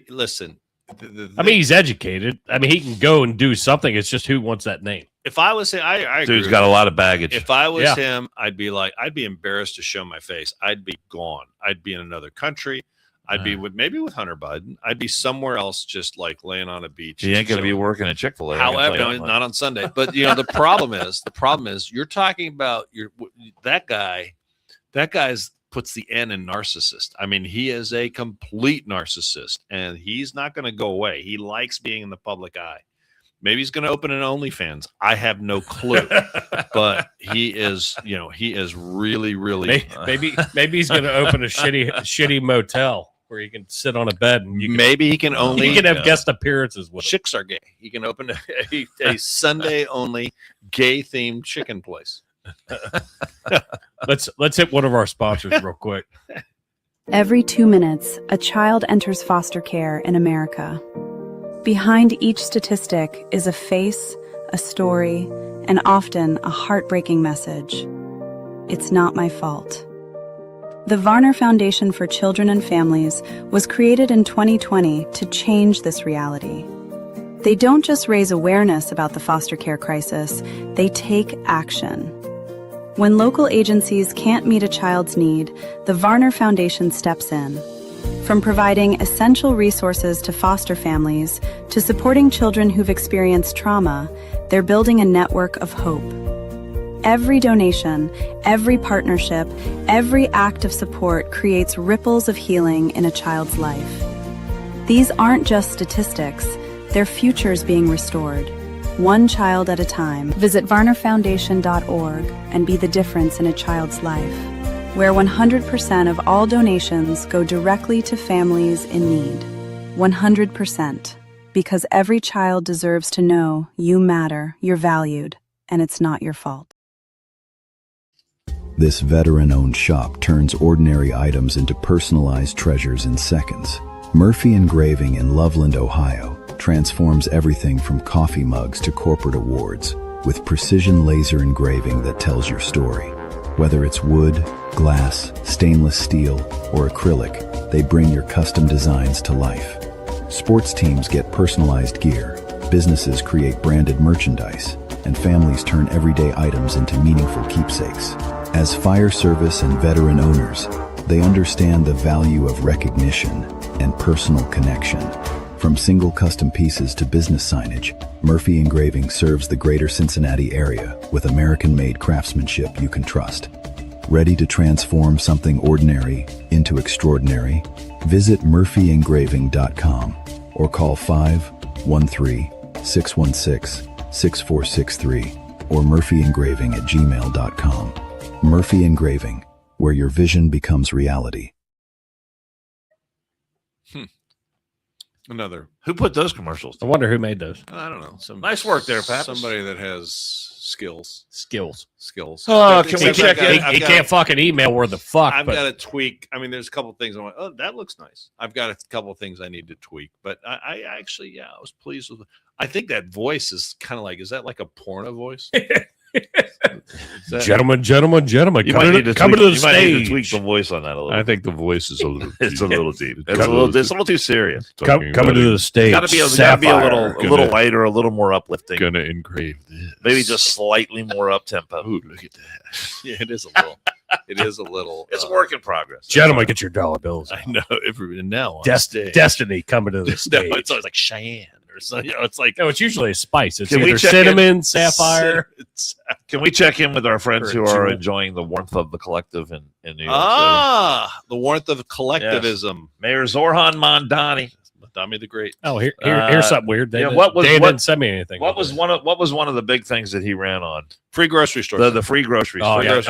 Listen. I mean, he's educated. I mean, he can go and do something. It's just who wants that name. If I was him, I dude's got a lot of baggage. If I was him, I'd be embarrassed to show my face. I'd be gone. I'd be in another country. I'd be with Hunter Biden. I'd be somewhere else, just like laying on a beach. He ain't going to be working at Chick-fil-A. However, not on Sunday. But the problem is you're talking about that guy. That guy's puts the N in narcissist. I mean, he is a complete narcissist, and he's not going to go away. He likes being in the public eye. Maybe he's going to open an OnlyFans. I have no clue, but he is really, really. Maybe he's going to open a shitty motel where you can sit on a bed and maybe he can only you can have guest appearances with chicks are gay. He can open a Sunday only gay themed chicken place. Let's hit one of our sponsors real quick. Every 2 minutes, a child enters foster care in America. Behind each statistic is a face, a story, and often a heartbreaking message. It's not my fault. The Varner Foundation for Children and Families was created in 2020 to change this reality. They don't just raise awareness about the foster care crisis, they take action. When local agencies can't meet a child's need, the Varner Foundation steps in. From providing essential resources to foster families to supporting children who've experienced trauma, they're building a network of hope. Every donation, every partnership, every act of support creates ripples of healing in a child's life. These aren't just statistics, they're futures being restored. One child at a time. Visit varnerfoundation.org and be the difference in a child's life, where 100% of all donations go directly to families in need. 100%. Because every child deserves to know you matter, you're valued, and it's not your fault. This veteran-owned shop turns ordinary items into personalized treasures in seconds. Murphy Engraving in Loveland, Ohio, transforms everything from coffee mugs to corporate awards with precision laser engraving that tells your story. Whether it's wood, glass, stainless steel, or acrylic, they bring your custom designs to life. Sports teams get personalized gear, businesses create branded merchandise, and families turn everyday items into meaningful keepsakes. As fire service and veteran owners, they understand the value of recognition and personal connection. From single custom pieces to business signage, Murphy Engraving serves the greater Cincinnati area with American-made craftsmanship you can trust. Ready to transform something ordinary into extraordinary? Visit murphyengraving.com or call 513-616-6463 or murphyengraving@gmail.com. Murphy Engraving, where your vision becomes reality. Another. Who put those commercials? I wonder who made those. I don't know. Nice work there, Pat. Somebody that has skills. Oh, can we check in? He can't fucking email where the fuck. I've got to tweak. I mean, there's a couple of things. I'm like, oh, that looks nice. I've got a couple of things I need to tweak. But I actually, I was pleased with it. I think that voice is kind of like, is that like a porno voice? Gentlemen, you might need to tweak the voice on that a little. I think the voice is a little. It's a little deep. It's a little too serious. Coming to the stage. Got to be a little lighter, a little more uplifting. Gonna engrave this. Maybe just slightly more up tempo. Ooh, look at that. Yeah, it is a little. It is a little. It's a work in progress. Gentlemen, get your dollar bills. I know. Now, Destiny coming to the stage. No, it's always like Cheyenne. So, it's like no, it's usually a spice. It's Can we either check cinnamon, sapphire. Can we check in with our friends who are enjoying the warmth of the collective in New York City? The warmth of collectivism. Yes. Mayor Zorhan Mondani. Mondani the Great. Oh, here's something weird. Dan didn't send me anything. What was one of the big things that he ran on? Free grocery stores. The free grocery stores.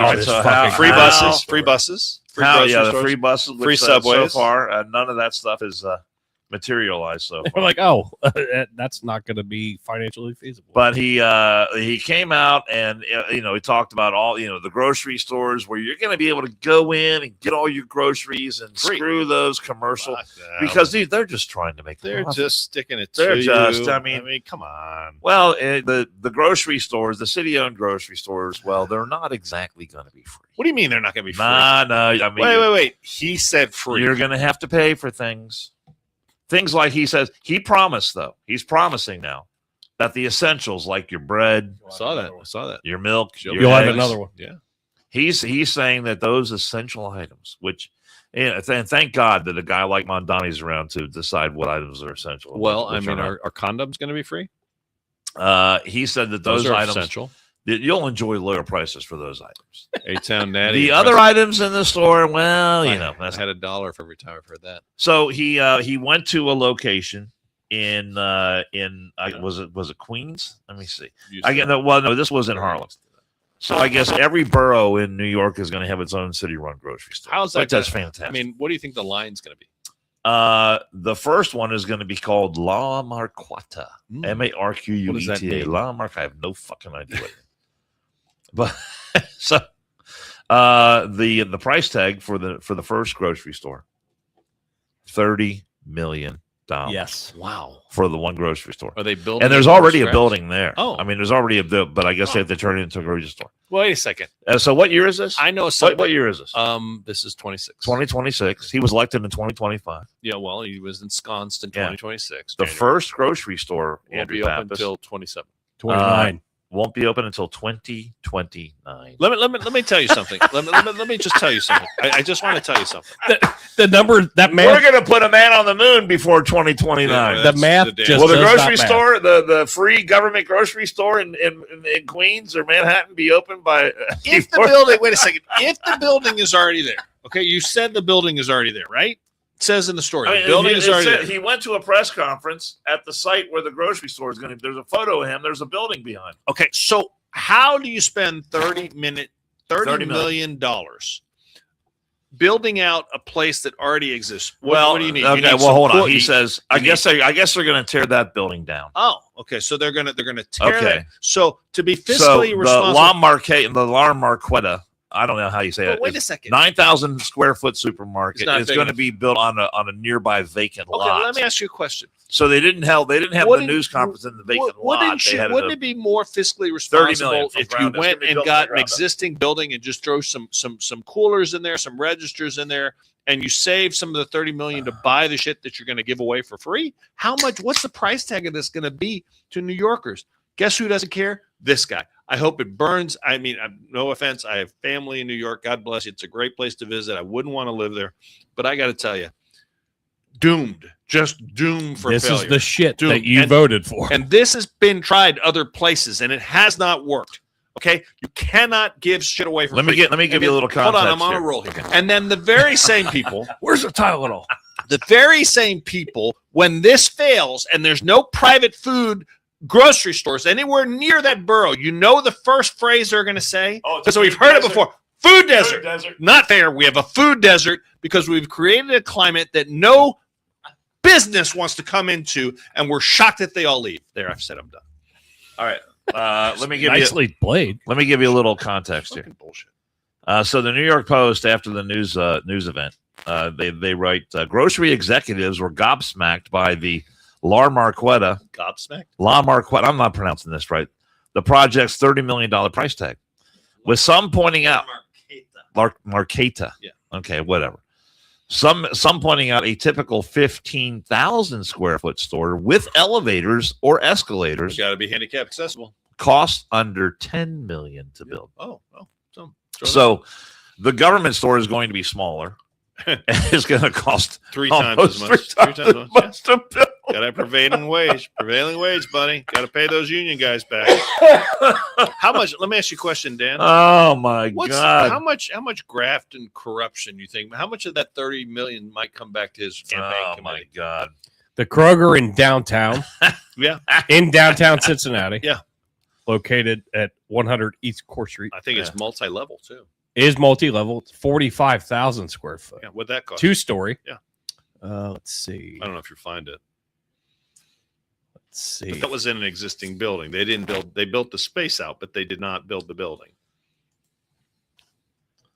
Free buses. Free buses. The free buses. Free subways. So far, none of that stuff is materialized so far. We're like, that's not going to be financially feasible. But he came out and he talked about all the grocery stores where you're going to be able to go in and get all your groceries and screw those commercials because they're just trying to make. They're profit. Just sticking it. They're to just. You. I mean, come on. Well, the grocery stores, the city-owned grocery stores, well, they're not exactly going to be free. What do you mean they're not going to be free? No. I mean, wait. He said free. You're going to have to pay for things. Things like he says, he promised though. He's promising now that the essentials like your bread, I saw that. Your milk, you'll have another one. Yeah. He's saying that those essential items, which and thank God that a guy like Mondani's around to decide what items are essential. Well, I mean, are condoms going to be free? He said that those are items essential. You'll enjoy lower prices for those items. A-Town Natty. The other items in the store, well, I had $1 for every time I've heard that. So he went to a location was it Queens? Let me see. No, this was in Harlem. So I guess every borough in New York is going to have its own city-run grocery store. How's that? That's fantastic. I mean, what do you think the line's going to be? The first one is going to be called La Marquata. Marqueta. What does that mean? La Marqueta. I have no fucking idea. But so the price tag for the first grocery store, $30 million. Yes. Wow. For the one grocery store. Are they building? And there's already a building there. Oh. I mean, there's already but I guess they have to turn it into a grocery store. Wait a second. So what year is this? I know. What year is this? This is 26. 2026. He was elected in 2025. Yeah, well, he was ensconced in 2026. The first grocery store won't be open until 27. 29. Won't be open until 2029. Let me tell you something. let me just tell you something. I just want to tell you something. The number that man. We're going to put a man on the moon before 2029. The math just will the grocery store, the free government grocery store in Queens or Manhattan be open by? If the building, wait a second. If the building is already there, okay, you said the building is already there, right? It says in the story, the building is already there. He went to a press conference at the site where the grocery store is going to. There's a photo of him. There's a building behind. Okay, so how do you spend $30 million building out a place that already exists? What do you need? Okay, hold on. He says, I guess they're going to tear that building down. Oh, okay. So they're going to tear that. So to be fiscally responsible, the La Marqueta. I don't know how you say it. Wait a second. 9,000 square foot supermarket is going to be built on a nearby vacant lot. Let me ask you a question. So they didn't have the news conference in the vacant lot. Wouldn't it be more fiscally responsible if you went and got an existing building and just throw some coolers in there, some registers in there, and you save some of the $30 million to buy the shit that you're going to give away for free? How much? What's the price tag of this going to be to New Yorkers? Guess who doesn't care? This guy. I hope it burns. I mean, no offense. I have family in New York. God bless you. It's a great place to visit. I wouldn't want to live there. But I got to tell you, doomed. Just doomed for failure. This is the shit that you voted for. And this has been tried other places, and it has not worked. Okay? You cannot give shit away for free. Let me give you a little context. Hold on. I'm on a roll here. And then the very same people. Where's the Tylenol? The very same people, when this fails and there's no private food grocery stores anywhere near that borough, you know the first phrase they're going to say? Because we've heard it before. Food desert. Not there. We have a food desert because we've created a climate that no business wants to come into, and we're shocked that they all leave. There, I've said I'm done. All right. Let me give Nicely played. Let me give you a little context here. Bullshit. So the New York Post, after the news event, they write, grocery executives were gobsmacked by the La Marqueta. I'm not pronouncing this right. The project's $30 million price tag, with some pointing out Marqueta. Yeah. Okay, whatever. Some pointing out a typical 15,000 square foot store with elevators or escalators. It's got to be handicap accessible. Costs under $10 million to build. So the government store is going to be smaller. It's going to cost three times as much. To build. Got a prevailing wage, buddy. Got to pay those union guys back. How much? Let me ask you a question, Dan. Oh my God! How much graft and corruption you think? How much of that $30 million might come back to his campaign committee? My God! The Kroger in downtown, in downtown Cincinnati, located at 100 East Court Street. I think it's multi-level too. Is multi-level. It's 45,000 square foot. Yeah, what'd that cost? 2-story. Yeah. Let's see. I don't know if you find it. Let's see. But that was in an existing building. They didn't build. They built the space out, but they did not build the building.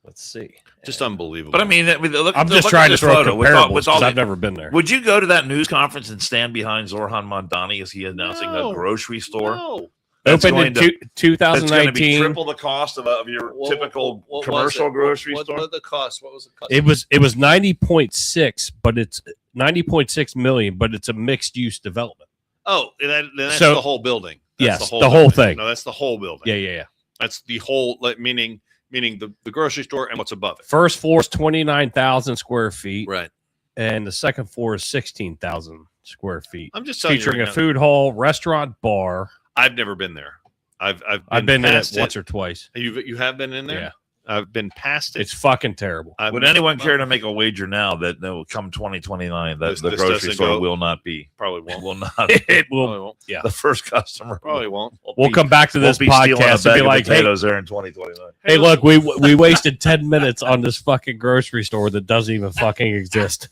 Let's see. Just unbelievable. But I mean, I'm just trying to throw comparables because I've never been there. Would you go to that news conference and stand behind Zoran Mondani as he announcing a grocery store? No. Opened in 2019. It's going to be triple the cost of your typical commercial grocery store. What the cost? What was the cost? It was 90.6, but it's 90.6 million, but it's a mixed use development. Oh, that's the whole building. That's the whole thing. No, that's the whole building. Yeah. That's the whole, meaning the grocery store and what's above it. First floor is 29,000 square feet. Right. And the second floor is 16,000 square feet. I'm just telling you. Featuring a food hall, restaurant, bar. I've never been there. I've been in it once or twice. You have been in there? Yeah. I've been past it. It's fucking terrible. Would anyone care to make a wager now that will come 2029 that the this grocery store go? will not be? Probably won't. Will not. It will. Probably won't. Yeah. The first customer Probably won't. We'll come back to this Won't be stealing a podcast and bag be of like, hey, potatoes there in 2029. hey, look, we wasted 10 minutes on this fucking grocery store that doesn't even fucking exist.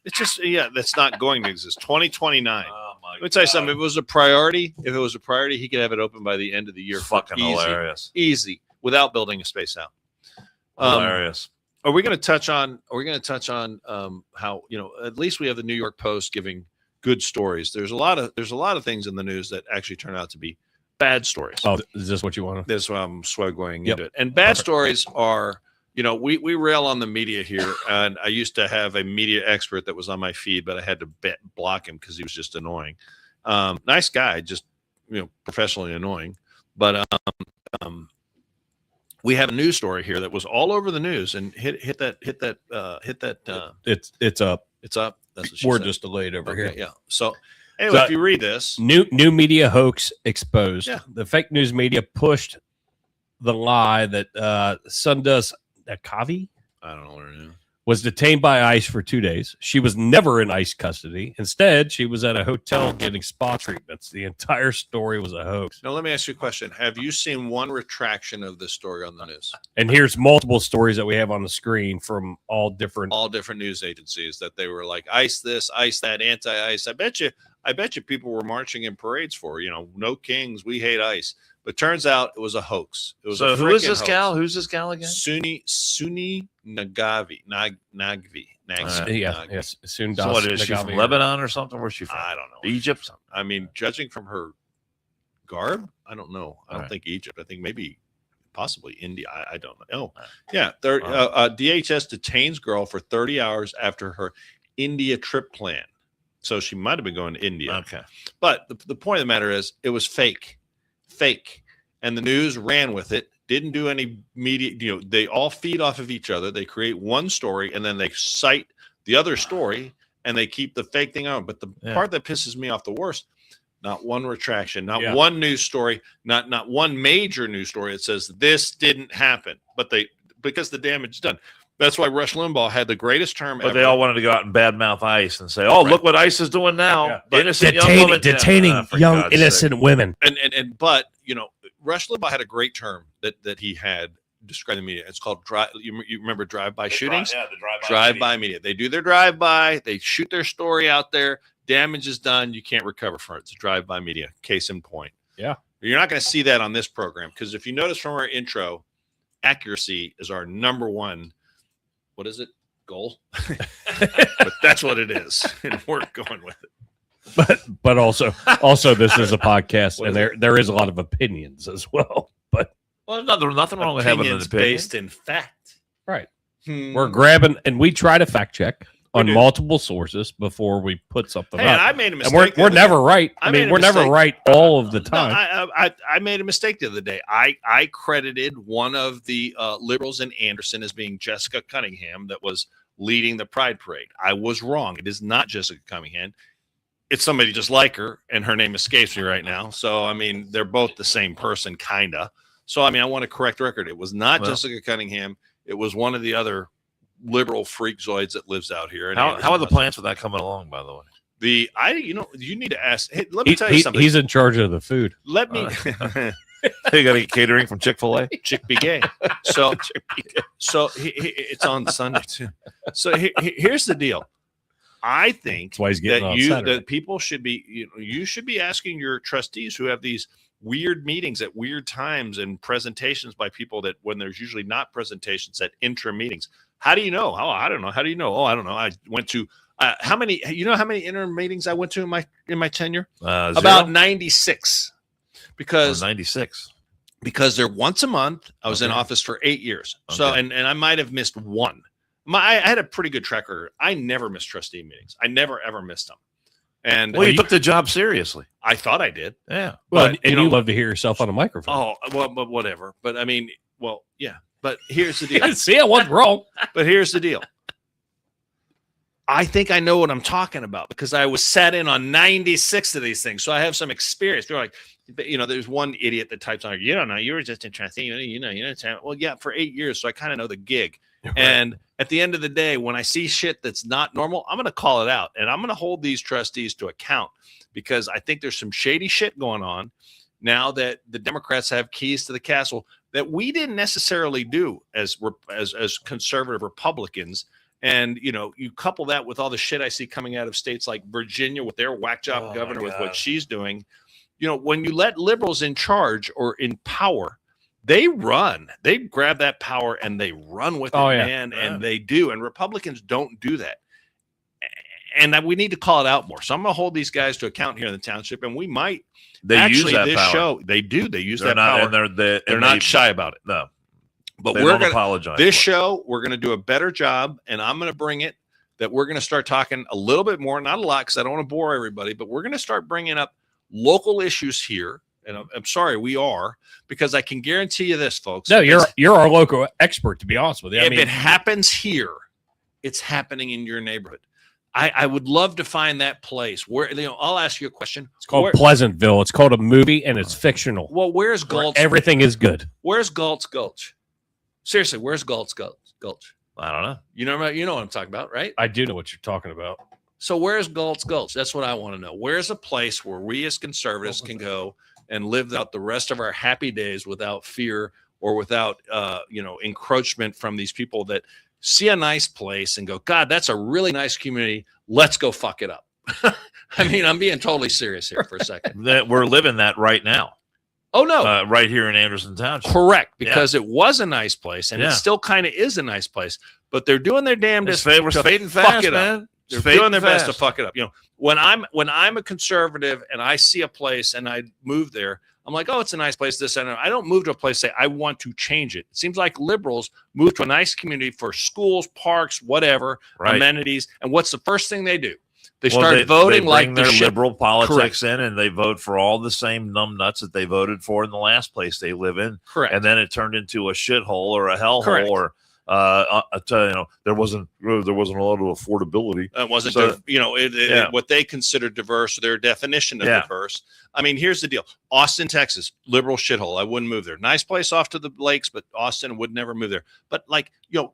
It's just that's not going to exist. 2029. Oh my Let me tell you something. If it was a priority, he could have it open by the end of the year. Fucking hilarious. Easy, without building a space out. Hilarious. Are we going to touch on? How at least we have the New York Post giving good stories. There's a lot of things in the news that actually turn out to be bad stories. Oh, is this what you want to? This is why I'm going into it. And bad stories are, we rail on the media here, and I used to have a media expert that was on my feed, but I had to block him because he was just annoying. Nice guy, just professionally annoying. But we have a news story here that was all over the news and hit that. It's up. It's up. That's what she We're said. just delayed over here. Yeah. So anyway, if you read this, new media hoax exposed. Yeah. The fake news media pushed the lie that Sundas Kavi I don't know what her name. was detained by ICE for 2 days. She was never in ICE custody. Instead, she was at a hotel getting spa treatments. The entire story was a hoax. Now, let me ask you a question. Have you seen one retraction of this story on the news? And here's multiple stories that we have on the screen from all different News agencies that they were like, ICE this, ICE that, anti-ICE. I bet you people were marching in parades for, no kings, we hate ICE. But turns out it was a hoax. It was So a who is freaking this hoax. gal? Who's this gal again? Sunni Nagvi. Nagvi. yes, soon. So what is she from Lebanon or something? Where's she from? I don't know. Egypt? I mean, judging from her garb, I don't know. I don't Right. think Egypt. I think maybe possibly India. I don't know. Oh, yeah. DHS detains girl for 30 hours after her India trip plan. So she might have been going to India. Okay. But the point of the matter is it was fake. And the news ran with it. Didn't do any media. They all feed off of each other. They create one story and then they cite the other story and they keep the fake thing on. But the part that pisses me off the worst, not one retraction, not one news story, not one major news story. It says this didn't happen, but because the damage is done. That's why Rush Limbaugh had the greatest term But ever. they all wanted to go out and badmouth ICE and say, "Oh, look what ICE is doing now! Yeah, but Innocent young women detaining for young God's innocent sake. women." But Rush Limbaugh had a great term that he had described the media. It's called drive. You remember drive-by shootings? Yeah, the Drive-by media. They do their drive-by. They shoot their story out there. Damage is done. You can't recover from it. It's a drive-by media. Case in point. Yeah. You're not going to see that on this program because if you notice from our intro, accuracy is our number one. What is it? Goal. But that's what it is, and we're going with it. But also this is a podcast, and there is a lot of opinions as well. But nothing wrong with having an Opinions opinion. based in fact. right, we're grabbing, and we try to fact check on multiple sources before we put something Hey, up. I made a mistake. And we're never right. I I made mean, a we're never mistake. right all of the No, time. I made a mistake the other day. I credited one of the liberals in Anderson as being Jessica Cunningham that was leading the Pride Parade. I was wrong. It is not Jessica Cunningham. It's somebody just like her, and her name escapes me right now. So, I mean, they're both the same person, kind of. So, I mean, I want to correct the record. It was not Jessica Cunningham. It was one of the other liberal freakzoids that lives out here. And How are the plans for that coming along, by the way? You need to ask. Hey, let me tell you something. He's in charge of the food. Let me. They got to get catering from Chick-fil-A? Chick be gay. So it's on Sunday too. So here's the deal. I think That's why he's getting on Saturday. that people should be, you should be asking your trustees who have these weird meetings at weird times and presentations by people that when there's usually not presentations at interim meetings. How do you know? Oh, I don't know. How do you know? Oh, I don't know. I went to how many interim meetings I went to in my tenure? About 96. Because 96. Because they're once a month. I was in office for 8 years. So, and I might have missed one. I had a pretty good track record. I never missed trustee meetings. I never, ever missed them. And Well, you took the job seriously. I thought I did. Yeah. Well, But, and you know- you love to hear yourself on a microphone. Oh, well, but whatever. But I mean, well, yeah. But here's the deal. See, I wasn't wrong. But here's the deal. I think I know what I'm talking about because I was sat in on 96 of these things. So I have some experience. They're like, there's one idiot that types on, you don't know, you were just interesting, well, yeah, for 8 years, so I kind of know the gig. Right. And at the end of the day, when I see shit that's not normal, I'm going to call it out, and I'm going to hold these trustees to account, because I think there's some shady shit going on now that the Democrats have keys to the castle that we didn't necessarily do as conservative Republicans. And, you couple that with all the shit I see coming out of states like Virginia with their whack job governor with what she's doing. When you let liberals in charge or in power, they grab that power and they run with it, man. Yeah. And they do. And Republicans don't do that. And we need to call it out more. So I'm going to hold these guys to account here in the township, and we might. They use that power. Show, they do. They use that power. And they're not shy about it. No. But we're going to apologize. This show, we're going to do a better job, and I'm going to bring it that we're going to start talking a little bit more, not a lot, because I don't want to bore everybody, but we're going to start bringing up local issues here. And I'm sorry, we are, because I can guarantee you this, folks. No, you're our local expert, to be honest with you. If it happens here, it's happening in your neighborhood. I would love to find that place where, I'll ask you a question. It's called Pleasantville. It's called a movie, and it's fictional. Well, where's Galt's? Everything is good. Where's Galt's Gulch? Seriously, where's Galt's Gulch? I don't know. You know what I'm talking about, right? I do know what you're talking about. So where's Galt's Gulch? That's what I want to know. Where's a place where we as conservatives can go and live out the rest of our happy days without fear or without, encroachment from these people that see a nice place and go, God, that's a really nice community. Let's go fuck it up. I'm being totally serious here for a second. That we're living that right now. Oh, no. Right here in Anderson Township. Correct, because it was a nice place, and it still kind of is a nice place. But they're doing their damnedest to fuck it up. They're doing their best to fuck it up. When I'm a conservative and I see a place and I move there, I'm like, oh, it's a nice place. This and that. I don't move to a place and say I want to change it. It seems like liberals move to a nice community for schools, parks, whatever, amenities. And what's the first thing they do? They start voting they like their liberal politics in, and they vote for all the same numbnuts that they voted for in the last place they live in. Correct. And then it turned into a shithole or a hellhole, or there wasn't a lot of affordability. It wasn't, what they consider diverse, or their definition of diverse. Here's the deal: Austin, Texas, liberal shithole. I wouldn't move there. Nice place off to the lakes, but Austin would never move there. But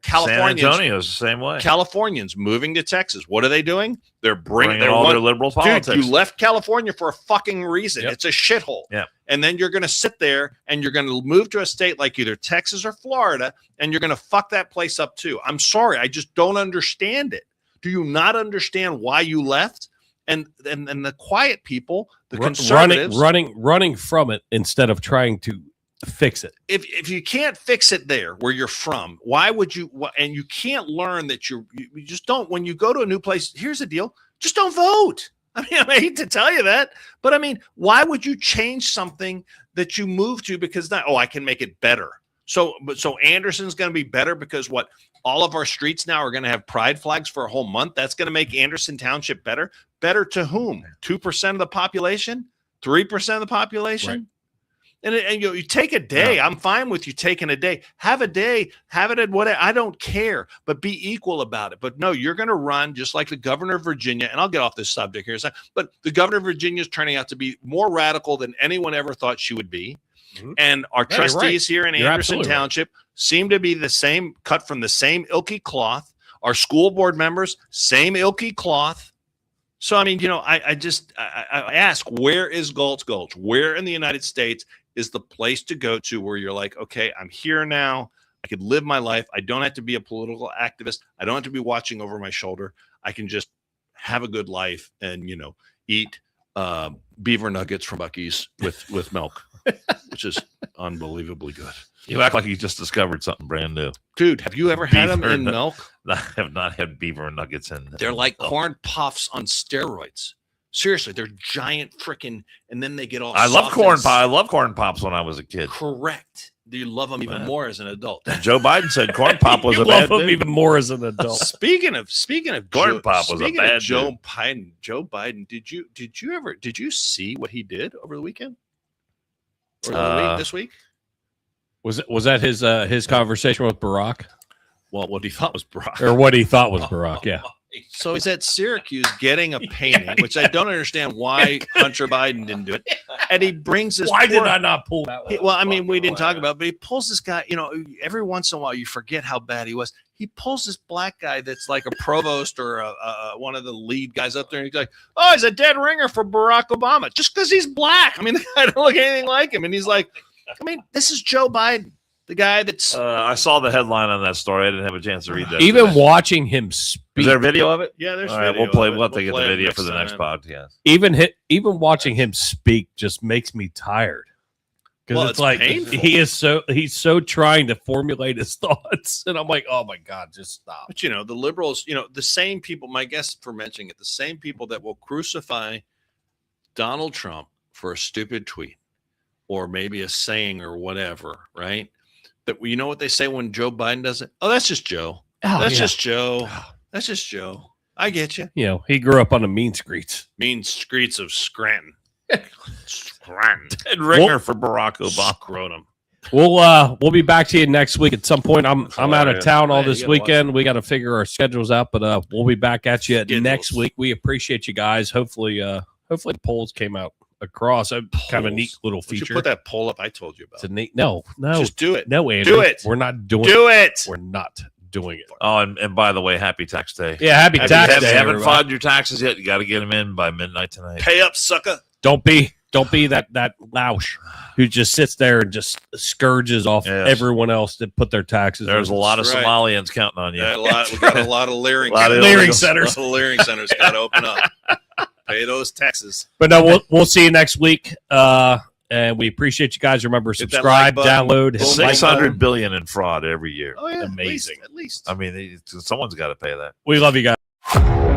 Californians, San Antonio's the same way. Californians moving to Texas. What are they doing? They're bringing all their liberal politics. Dude, you left California for a fucking reason. Yep. It's a shithole. Yeah. And then you're going to sit there and you're going to move to a state like either Texas or Florida, and you're going to fuck that place up too. I'm sorry. I just don't understand it. Do you not understand why you left? And the quiet people, the conservatives, running from it instead of trying to fix it. If you can't fix it there where you're from, why would you? And you can't learn that you just don't. When you go to a new place, here's the deal: just don't vote. I hate to tell you that, but why would you change something that you moved to because I can make it better? So Anderson's going to be better because what? All of our streets now are going to have pride flags for a whole month. That's going to make Anderson Township better. Better to whom? 2% of the population? 3% of the population? Right. And you take a day. Yeah. I'm fine with you taking a day. Have a day. Have it at whatever. I don't care. But be equal about it. But no, you're going to run just like the governor of Virginia. And I'll get off this subject here. But the governor of Virginia is turning out to be more radical than anyone ever thought she would be. Mm-hmm. And our trustees here in Anderson Township seem to be the same, cut from the same ilky cloth. Our school board members, same ilky cloth. So, I ask, where is Galt's Gulch? Where in the United States is the place to go to where you're like, okay, I'm here now. I could live my life. I don't have to be a political activist. I don't have to be watching over my shoulder. I can just have a good life and, eat beaver nuggets from Buc-ee's with milk, which is unbelievably good. You act like you just discovered something brand new. Dude, have you ever had them in milk? I have not had beaver nuggets in. They're like corn puffs on steroids. Seriously, they're giant freaking, and then they get all. I love corn pops. I love corn pops when I was a kid. Correct. Do you love them even more as an adult? Joe Biden said corn pop was a bad thing. Even more as an adult. Speaking of corn pop was a bad Joe Biden. Joe Biden. Did you see what he did over the weekend? Or this week? Was that his conversation with Barack? Well, what he thought was Barack, or what he thought was Barack? Yeah. So he's at Syracuse getting a painting, which I don't understand why Hunter Biden didn't do it. And he brings this. Why did I not pull that one? Well, I mean, we didn't talk about it, but he pulls this guy, every once in a while you forget how bad he was. He pulls this black guy that's like a provost or one of the lead guys up there. And he's like, oh, he's a dead ringer for Barack Obama just because he's black. I mean, the guy don't look anything like him. And he's like, I mean, this is Joe Biden. The guy that's I saw the headline on that story. I didn't have a chance to read that. Even watching him speak. Is there a video of it? Yeah, there's all right, video. We'll have to get the video for the next podcast. Even watching him speak just makes me tired. Because it's like painful. he's so trying to formulate his thoughts. And I'm like, oh my God, just stop. But the liberals, the same people, my guest for mentioning it, the same people that will crucify Donald Trump for a stupid tweet or maybe a saying or whatever, right? But you know what they say when Joe Biden does it? Oh, that's just Joe. That's just Joe. That's just Joe. I get you. He grew up on the mean streets. Mean streets of Scranton. Scranton. Dead ringer for Barack Obama. Scrotum. We'll be back to you next week at some point. I'm out of town all Yeah, this you gotta weekend. We got to figure our schedules out, but we'll be back at you next week. We appreciate you guys. Hopefully the polls came out across. Kind of a neat little You feature. put that poll up I told you about. It's a neat. No, Just do it. no, Andy. Do it. We're not doing Do it. We're not doing it. Oh, and by the way, happy tax day. Yeah, happy If tax you day. haven't everybody. filed your taxes yet, you got to get them in by midnight tonight. Pay up, sucker. Don't be that louche who just sits there and just scourges off everyone else that put their taxes. There's a lot of That's right. Somalians counting on you. Yeah, we got a lot of leering centers. A lot of leering centers got to open up. Pay those taxes. But no, we'll see you next week. And we appreciate you guys. Remember, Hit that subscribe, like button. download, Boom, hit like 600 button. billion in fraud every year. Oh yeah, Amazing. At least. I mean, someone's got to pay that. We love you guys.